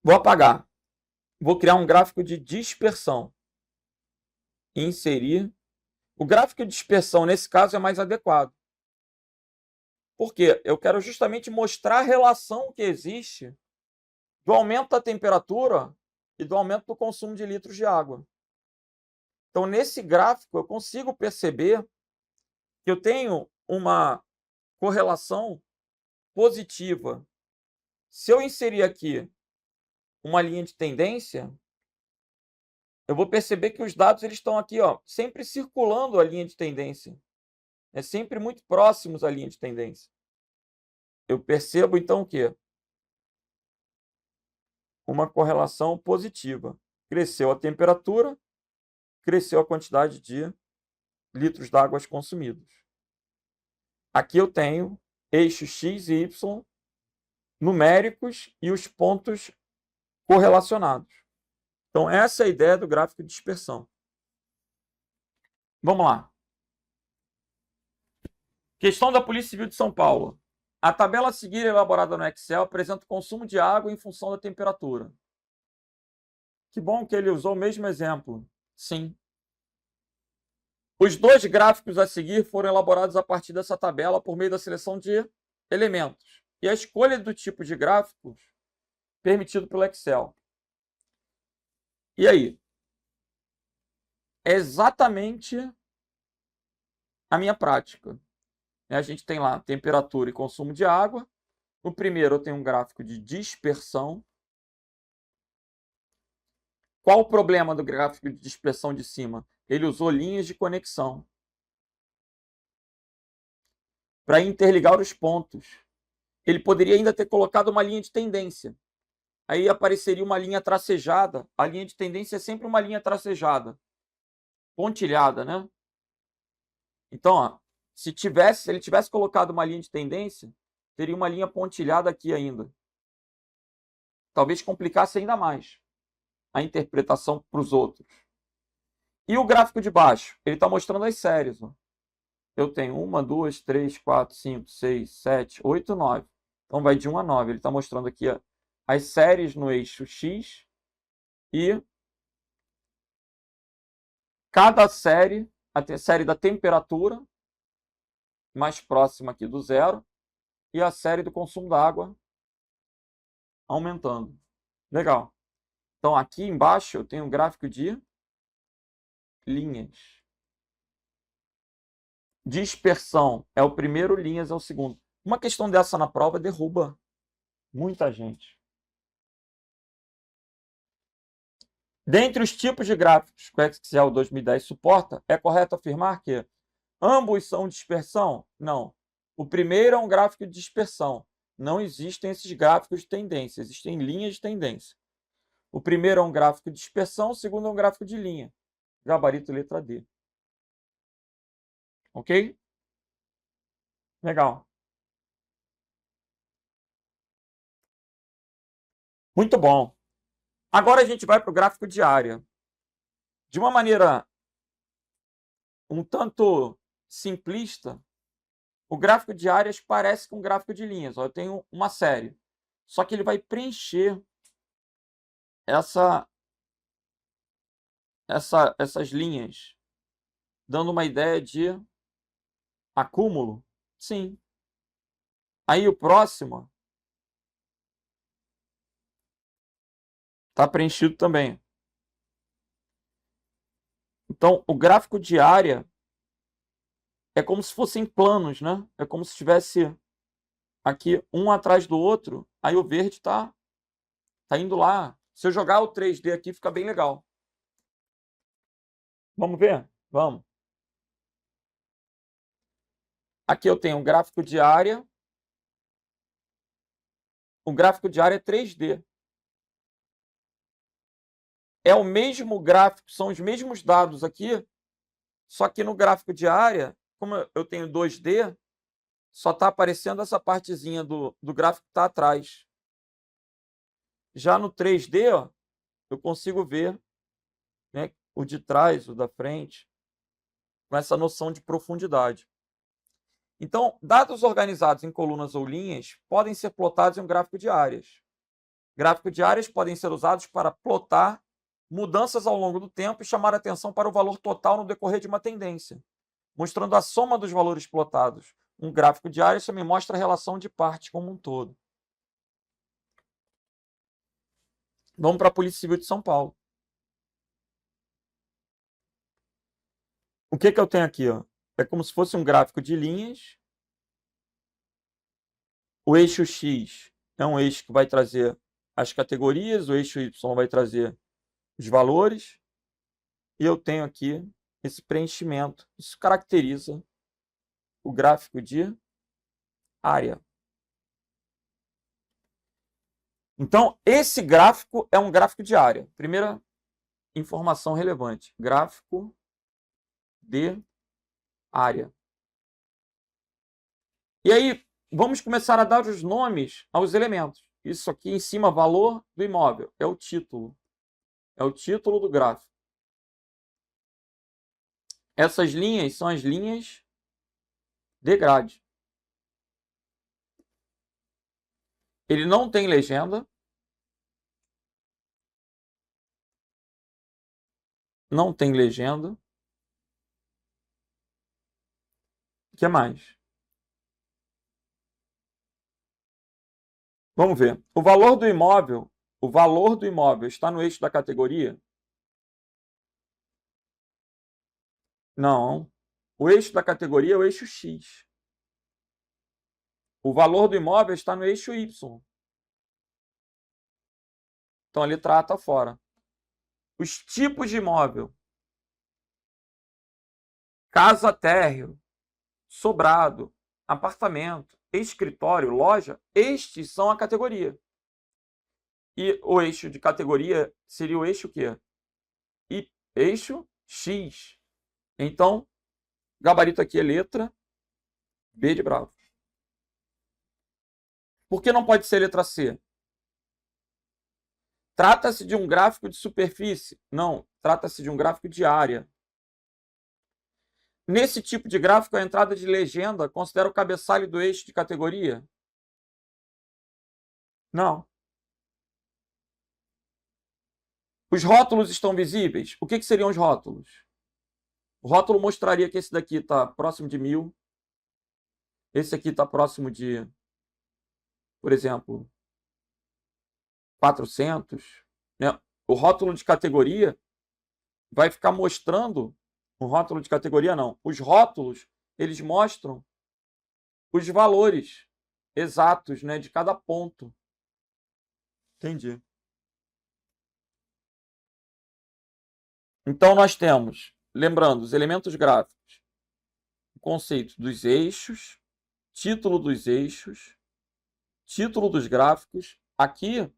A: vou apagar. Vou criar um gráfico de dispersão. Inserir. O gráfico de dispersão, nesse caso, é mais adequado. Por quê? Eu quero justamente mostrar a relação que existe do aumento da temperatura e do aumento do consumo de litros de água. Então, nesse gráfico, eu consigo perceber que eu tenho uma correlação positiva. Se eu inserir aqui uma linha de tendência, eu vou perceber que os dados eles estão aqui, ó, sempre circulando a linha de tendência. É sempre muito próximos à linha de tendência. Eu percebo, então, o quê? Uma correlação positiva. Cresceu a temperatura, cresceu a quantidade de litros d'água consumidos. Aqui eu tenho eixos X e Y numéricos e os pontos correlacionados. Então, essa é a ideia do gráfico de dispersão. Vamos lá. Questão da Polícia Civil de São Paulo. A tabela a seguir, elaborada no Excel, apresenta o consumo de água em função da temperatura. Que bom que ele usou o mesmo exemplo. Sim. Os 2 gráficos a seguir foram elaborados a partir dessa tabela por meio da seleção de elementos e a escolha do tipo de gráficos permitido pelo Excel. E aí? É exatamente a minha prática. A gente tem lá temperatura e consumo de água. No primeiro eu tenho um gráfico de dispersão. Qual o problema do gráfico de dispersão de cima? Ele usou linhas de conexão para interligar os pontos. Ele poderia ainda ter colocado uma linha de tendência. Aí apareceria uma linha tracejada. A linha de tendência é sempre uma linha tracejada, pontilhada, né? Então, ó, se ele tivesse colocado uma linha de tendência, teria uma linha pontilhada aqui ainda. Talvez complicasse ainda mais a interpretação para os outros. E o gráfico de baixo? Ele está mostrando as séries. Ó. Eu tenho 1, 2, 3, 4, 5, 6, 7, 8, 9. Então vai de 1 a 9. Ele está mostrando aqui ó, as séries no eixo X e cada série, a série da temperatura, mais próxima aqui do zero, e a série do consumo da água aumentando. Legal. Então aqui embaixo eu tenho um gráfico de linhas. Dispersão é o primeiro, linhas é o segundo. Uma questão dessa na prova derruba muita gente. Dentre os tipos de gráficos que o Excel 2010 suporta, é correto afirmar que ambos são dispersão? Não. O primeiro é um gráfico de dispersão. Não existem esses gráficos de tendência, existem linhas de tendência. O primeiro é um gráfico de dispersão, o segundo é um gráfico de linha. Gabarito letra D. Ok? Legal. Muito bom. Agora a gente vai para o gráfico de área. De uma maneira um tanto simplista, o gráfico de áreas parece com um gráfico de linhas. Eu tenho uma série. Só que ele vai preencher essas linhas, dando uma ideia de acúmulo. Sim. Aí o próximo está preenchido também. Então, o gráfico de área é como se fossem planos, né? É como se estivesse aqui um atrás do outro. Aí o verde tá indo lá. Se eu jogar o 3D aqui, fica bem legal. Vamos ver? Vamos. Aqui eu tenho um gráfico de área. O gráfico de área é 3D. É o mesmo gráfico, são os mesmos dados aqui, só que no gráfico de área, como eu tenho 2D, só está aparecendo essa partezinha do gráfico que está atrás. Já no 3D, ó, eu consigo ver, né, o de trás, o da frente, com essa noção de profundidade. Então, dados organizados em colunas ou linhas podem ser plotados em um gráfico de áreas. Gráficos de áreas podem ser usados para plotar mudanças ao longo do tempo e chamar a atenção para o valor total no decorrer de uma tendência, mostrando a soma dos valores plotados. Um gráfico de áreas também mostra a relação de partes como um todo. Vamos para a Polícia Civil de São Paulo. O que eu tenho aqui? Ó? É como se fosse um gráfico de linhas. O eixo X é um eixo que vai trazer as categorias, o eixo Y vai trazer os valores. E eu tenho aqui esse preenchimento. Isso caracteriza o gráfico de área. Então, esse gráfico é um gráfico de área. Primeira informação relevante. Gráfico de área. E aí, vamos começar a dar os nomes aos elementos. Isso aqui em cima, valor do imóvel, é o título. É o título do gráfico. Essas linhas são as linhas de grade. Ele não tem legenda. Não tem legenda. O que mais? Vamos ver. O valor do imóvel está no eixo da categoria? Não. O eixo da categoria é o eixo X. O valor do imóvel está no eixo Y. Então, a letra A está fora. Os tipos de imóvel. Casa térreo, sobrado, apartamento, escritório, loja, estes são a categoria. E o eixo de categoria seria o eixo quê? E eixo X. Então, gabarito aqui é letra B de bravo. Por que não pode ser letra C? Trata-se de um gráfico de superfície? Não, trata-se de um gráfico de área. Nesse tipo de gráfico, a entrada de legenda considera o cabeçalho do eixo de categoria? Não. Os rótulos estão visíveis? O que seriam os rótulos? O rótulo mostraria que esse daqui está próximo de 1000. Esse aqui está próximo de, por exemplo, 400. Né? O rótulo de categoria vai ficar mostrando... O rótulo de categoria não. Os rótulos, eles mostram os valores exatos, né, de cada ponto. Entendi. Então, nós temos, lembrando, os elementos gráficos, o conceito dos eixos, título dos eixos, título dos gráficos. Aqui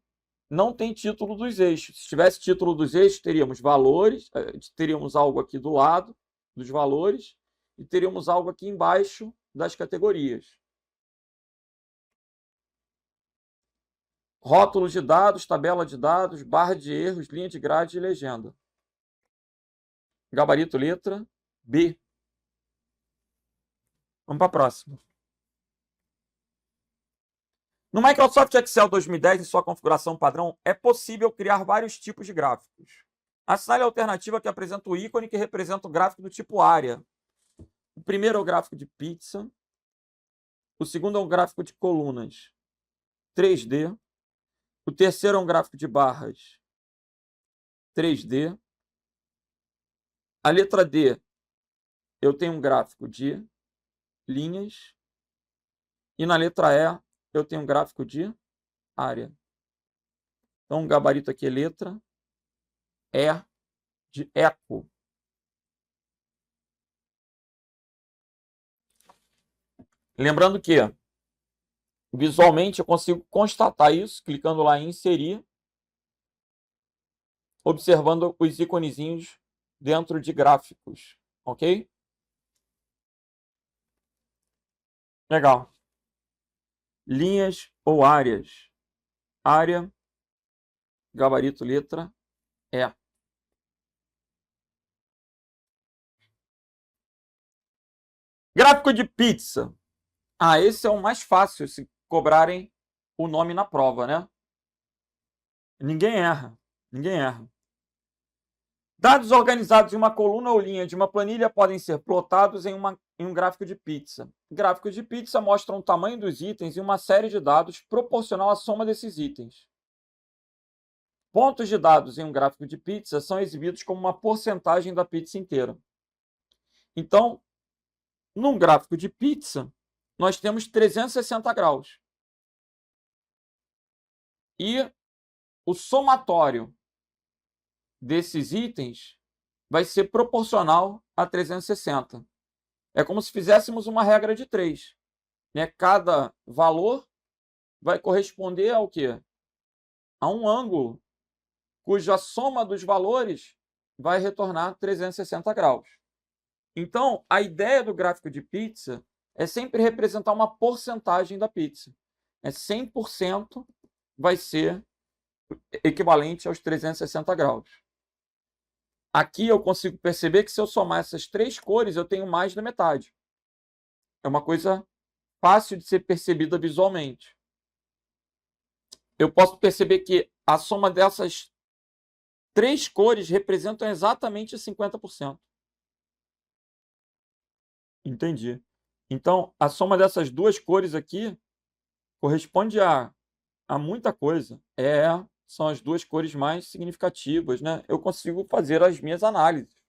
A: não tem título dos eixos. Se tivesse título dos eixos, teríamos valores, teríamos algo aqui do lado dos valores e teríamos algo aqui embaixo das categorias. Rótulos de dados, tabela de dados, barra de erros, linha de grade e legenda. Gabarito letra B. Vamos para a próxima. No Microsoft Excel 2010, em sua configuração padrão, é possível criar vários tipos de gráficos. Assinale a alternativa que apresenta o ícone que representa o gráfico do tipo área. O primeiro é o gráfico de pizza. O segundo é um gráfico de colunas 3D. O terceiro é um gráfico de barras 3D. A letra D, eu tenho um gráfico de linhas. E na letra E, eu tenho um gráfico de área. Então, o gabarito aqui é letra E de eco. Lembrando que, visualmente, eu consigo constatar isso, clicando lá em inserir, observando os iconezinhos dentro de gráficos, ok? Legal. Linhas ou áreas. Área, gabarito, letra E. Gráfico de pizza. Esse é o mais fácil se cobrarem o nome na prova, né? Ninguém erra. Ninguém erra. Dados organizados em uma coluna ou linha de uma planilha podem ser plotados em um gráfico de pizza. Gráficos de pizza mostram o tamanho dos itens e uma série de dados proporcional à soma desses itens. Pontos de dados em um gráfico de pizza são exibidos como uma porcentagem da pizza inteira. Então, num gráfico de pizza, nós temos 360 graus. E o somatório desses itens vai ser proporcional a 360. É como se fizéssemos uma regra de 3. Né? Cada valor vai corresponder ao quê? A um ângulo, cuja soma dos valores vai retornar 360 graus. Então, a ideia do gráfico de pizza é sempre representar uma porcentagem da pizza. 100% vai ser equivalente aos 360 graus. Aqui eu consigo perceber que se eu somar essas três cores, eu tenho mais da metade. É uma coisa fácil de ser percebida visualmente. Eu posso perceber que a soma dessas três cores representam exatamente 50%. Entendi. Então, a soma dessas duas cores aqui corresponde a muita coisa. São as duas cores mais significativas, né? Eu consigo fazer as minhas análises.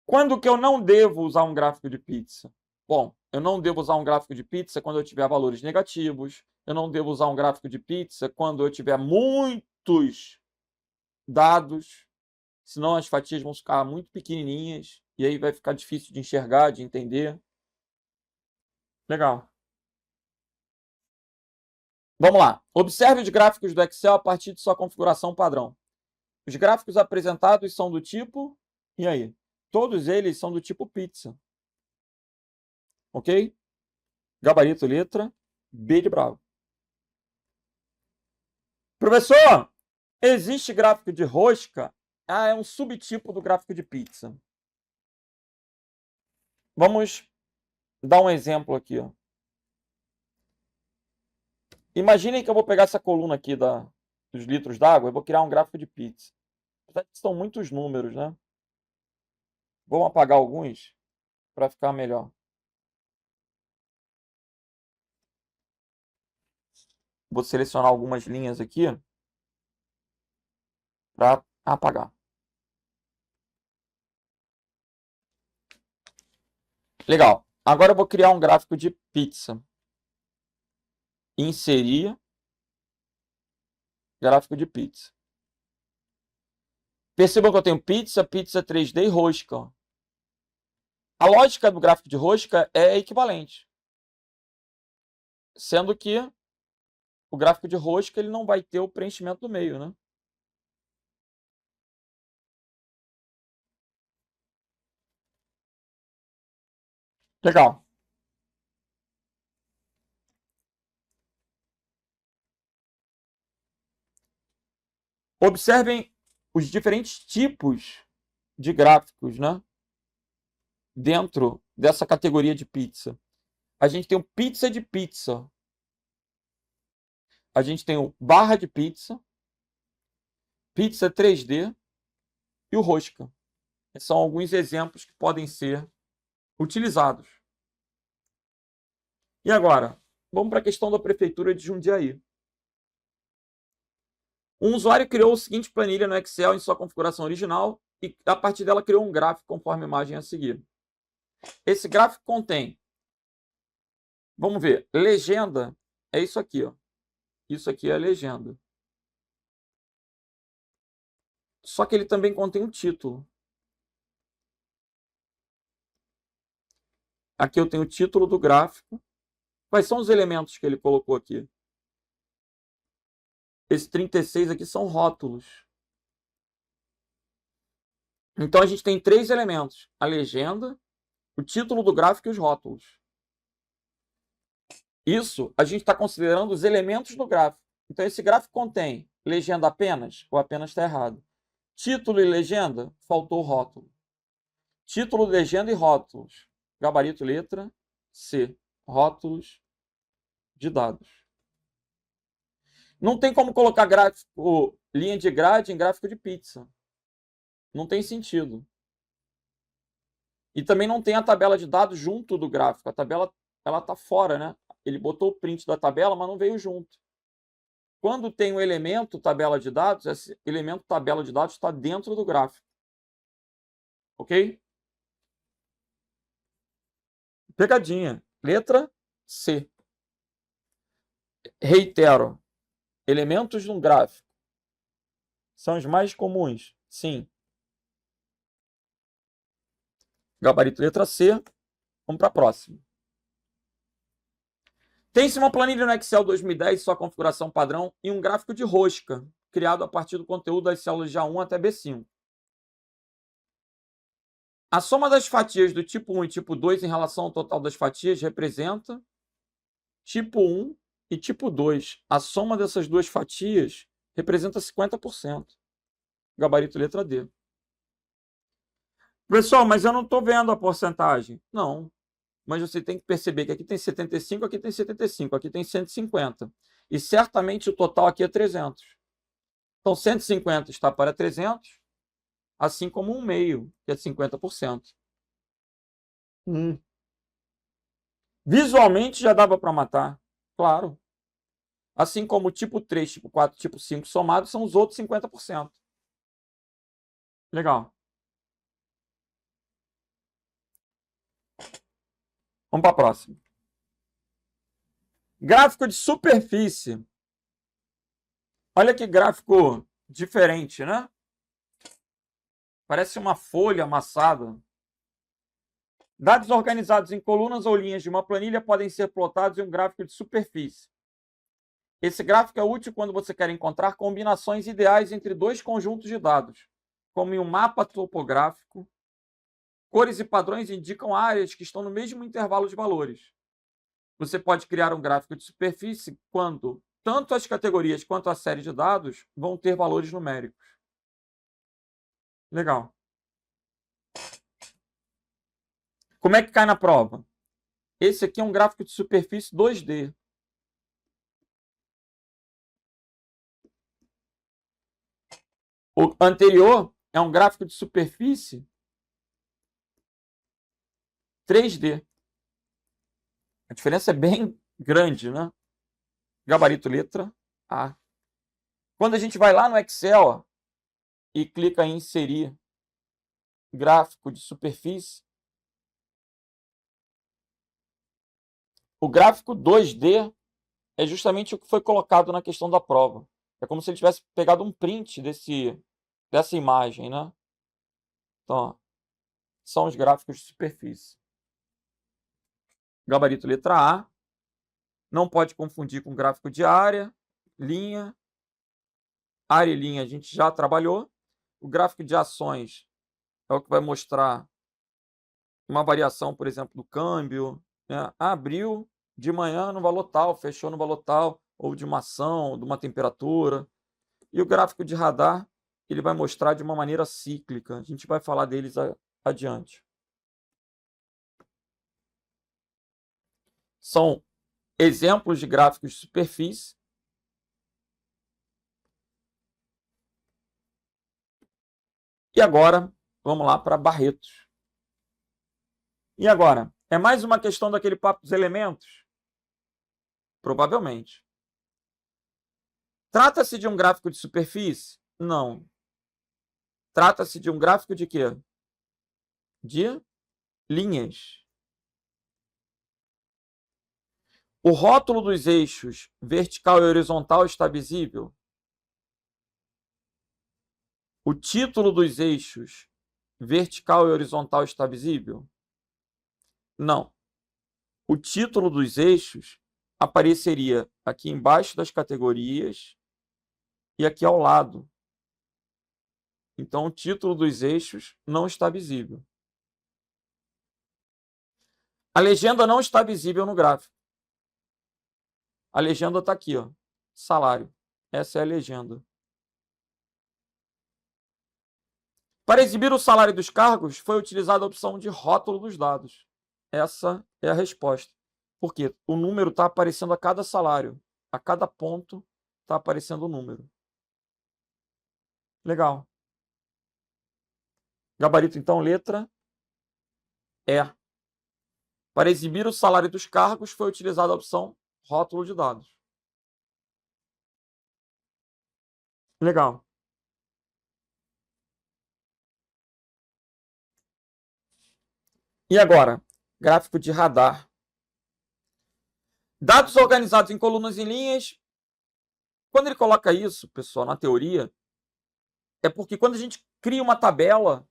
A: Quando que eu não devo usar um gráfico de pizza? Bom, eu não devo usar um gráfico de pizza quando eu tiver valores negativos. Eu não devo usar um gráfico de pizza quando eu tiver muitos dados, senão as fatias vão ficar muito pequenininhas e aí vai ficar difícil de enxergar, de entender. Legal. Vamos lá. Observe os gráficos do Excel a partir de sua configuração padrão. Os gráficos apresentados são do tipo... E aí? Todos eles são do tipo pizza. Ok? Gabarito, letra B de bravo. Professor, existe gráfico de rosca? É um subtipo do gráfico de pizza. Vamos dar um exemplo aqui. Ó. Imaginem que eu vou pegar essa coluna aqui dos litros d'água e vou criar um gráfico de pizza. São muitos números, né? Vamos apagar alguns para ficar melhor. Vou selecionar algumas linhas aqui para apagar. Legal. Agora eu vou criar um gráfico de pizza. Inserir gráfico de pizza. Percebam que eu tenho pizza, pizza 3D e rosca. Ó. A lógica do gráfico de rosca é equivalente. Sendo que o gráfico de rosca ele não vai ter o preenchimento do meio, né? Legal. Observem os diferentes tipos de gráficos, né? Dentro dessa categoria de pizza. A gente tem o pizza de pizza. A gente tem o barra de pizza, pizza 3D e o rosca. São alguns exemplos que podem ser utilizados. E agora, vamos para a questão da Prefeitura de Jundiaí. Um usuário criou a seguinte planilha no Excel em sua configuração original e, a partir dela, criou um gráfico conforme a imagem a seguir. Esse gráfico contém, vamos ver, legenda é isso aqui, ó. Isso aqui é a legenda. Só que ele também contém um título. Aqui eu tenho o título do gráfico. Quais são os elementos que ele colocou aqui? Esse 36 aqui são rótulos. Então a gente tem 3 elementos: a legenda, o título do gráfico e os rótulos. Isso a gente está considerando os elementos do gráfico. Então esse gráfico contém legenda apenas ou apenas está errado. Título e legenda, faltou rótulo. Título, legenda e rótulos. Gabarito, letra C. Rótulos de dados. Não tem como colocar gráfico, linha de grade em gráfico de pizza. Não tem sentido. E também não tem a tabela de dados junto do gráfico. A tabela está fora, né? Ele botou o print da tabela, mas não veio junto. Quando tem um elemento tabela de dados, esse elemento tabela de dados está dentro do gráfico. Ok? Pegadinha. Letra C. Reitero. Elementos de um gráfico são os mais comuns? Sim. Gabarito letra C. Vamos para a próxima. Tem-se uma planilha no Excel 2010, sua configuração padrão, e um gráfico de rosca, criado a partir do conteúdo das células de A1 até B5. A soma das fatias do tipo 1 e tipo 2 em relação ao total das fatias representa tipo 1 e tipo 2. A soma dessas duas fatias representa 50%. Gabarito letra D. Pessoal, mas eu não estou vendo a porcentagem. Não. Mas você tem que perceber que aqui tem 75, aqui tem 75, aqui tem 150. E certamente o total aqui é 300. Então, 150 está para 300, assim como 1/2, que é 50%. Visualmente já dava para matar, claro. Assim como o tipo 3, tipo 4, tipo 5 somados são os outros 50%. Legal. Vamos para a próxima. Gráfico de superfície. Olha que gráfico diferente, né? Parece uma folha amassada. Dados organizados em colunas ou linhas de uma planilha podem ser plotados em um gráfico de superfície. Esse gráfico é útil quando você quer encontrar combinações ideais entre dois conjuntos de dados, como em um mapa topográfico. Cores e padrões indicam áreas que estão no mesmo intervalo de valores. Você pode criar um gráfico de superfície quando tanto as categorias quanto a série de dados vão ter valores numéricos. Legal. Como é que cai na prova? Esse aqui é um gráfico de superfície 2D. O anterior é um gráfico de superfície 3D. A diferença é bem grande, né? Gabarito letra A. Quando a gente vai lá no Excel ó, e clica em inserir gráfico de superfície, o gráfico 2D é justamente o que foi colocado na questão da prova. É como se ele tivesse pegado um print dessa imagem, né? Então, ó, são os gráficos de superfície. Gabarito letra A. Não pode confundir com gráfico de área, linha. Área e linha a gente já trabalhou. O gráfico de ações é o que vai mostrar uma variação, por exemplo, do câmbio, né? Abriu de manhã no valor tal, fechou no valor tal, ou de uma ação, de uma temperatura. E o gráfico de radar, ele vai mostrar de uma maneira cíclica. A gente vai falar deles adiante. São exemplos de gráficos de superfície. E agora, vamos lá para Barretos. E agora, é mais uma questão daquele papo dos elementos? Provavelmente. Trata-se de um gráfico de superfície? Não. Trata-se de um gráfico de quê? De linhas. O rótulo dos eixos vertical e horizontal está visível? O título dos eixos vertical e horizontal está visível? Não. O título dos eixos apareceria aqui embaixo das categorias e aqui ao lado. Então, o título dos eixos não está visível. A legenda não está visível no gráfico. A legenda está aqui, ó, salário. Essa é a legenda. Para exibir o salário dos cargos, foi utilizada a opção de rótulo dos dados. Essa é a resposta. Porque o número está aparecendo a cada salário. A cada ponto está aparecendo o número. Legal. Gabarito, então, letra E. Para exibir o salário dos cargos, foi utilizada a opção rótulo de dados. Legal. E agora, gráfico de radar. Dados organizados em colunas e linhas. Quando ele coloca isso, pessoal, na teoria, é porque quando a gente cria uma tabela,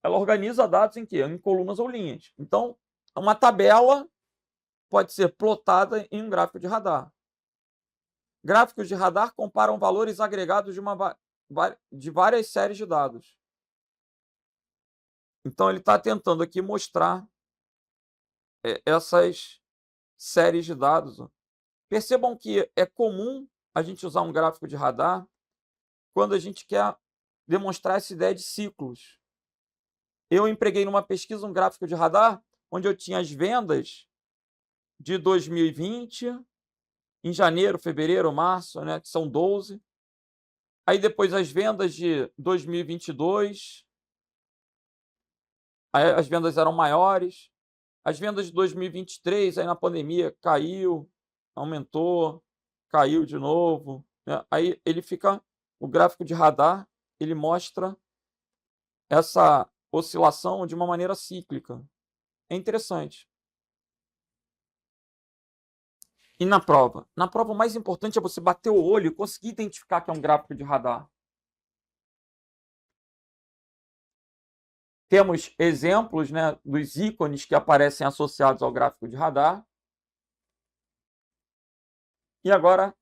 A: ela organiza dados em quê? Em colunas ou linhas. Então, uma tabela pode ser plotada em um gráfico de radar. Gráficos de radar comparam valores agregados de várias séries de dados. Então, ele está tentando aqui mostrar essas séries de dados. Percebam que é comum a gente usar um gráfico de radar quando a gente quer demonstrar essa ideia de ciclos. Eu empreguei numa pesquisa um gráfico de radar onde eu tinha as vendas de 2020, em janeiro, fevereiro, março, né, que são 12. Aí depois as vendas de 2022, aí as vendas eram maiores. As vendas de 2023, aí na pandemia, caiu, aumentou, caiu de novo, né? Aí ele fica, o gráfico de radar, ele mostra essa oscilação de uma maneira cíclica. É interessante. E na prova? Na prova, o mais importante é você bater o olho e conseguir identificar que é um gráfico de radar. Temos exemplos, né, dos ícones que aparecem associados ao gráfico de radar. E agora,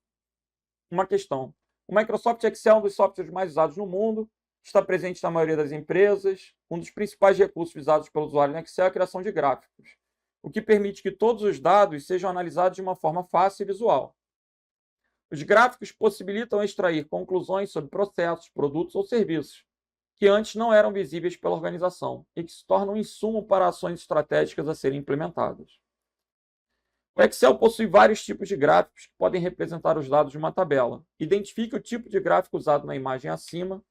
A: uma questão. O Microsoft Excel é um dos softwares mais usados no mundo, está presente na maioria das empresas. Um dos principais recursos usados pelo usuário no Excel é a criação de gráficos, o que permite que todos os dados sejam analisados de uma forma fácil e visual. Os gráficos possibilitam extrair conclusões sobre processos, produtos ou serviços que antes não eram visíveis pela organização e que se tornam um insumo para ações estratégicas a serem implementadas. O Excel possui vários tipos de gráficos que podem representar os dados de uma tabela. Identifique o tipo de gráfico usado na imagem acima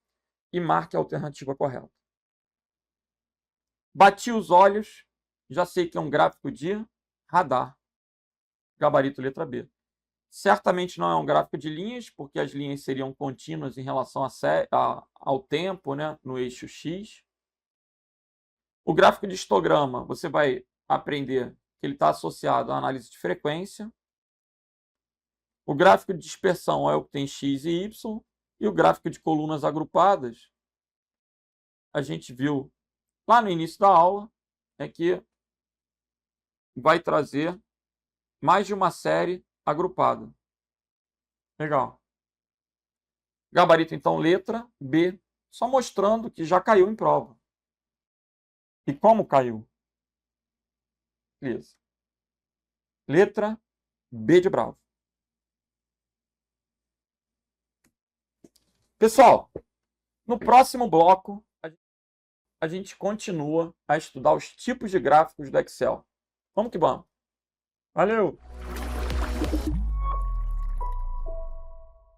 A: e marque a alternativa correta. Bati os olhos, já sei que é um gráfico de radar. Gabarito letra B. Certamente não é um gráfico de linhas, porque as linhas seriam contínuas em relação ao tempo, né, no eixo X. O gráfico de histograma, você vai aprender que ele está associado à análise de frequência. O gráfico de dispersão é o que tem X e Y. E o gráfico de colunas agrupadas a gente viu lá no início da aula é que vai trazer mais de uma série agrupada. Legal. Gabarito, então, letra B. Só mostrando que já caiu em prova. E como caiu? Beleza. Letra B de Bravo. Pessoal, no próximo bloco, a gente continua a estudar os tipos de gráficos do Excel. Vamos que vamos. Valeu!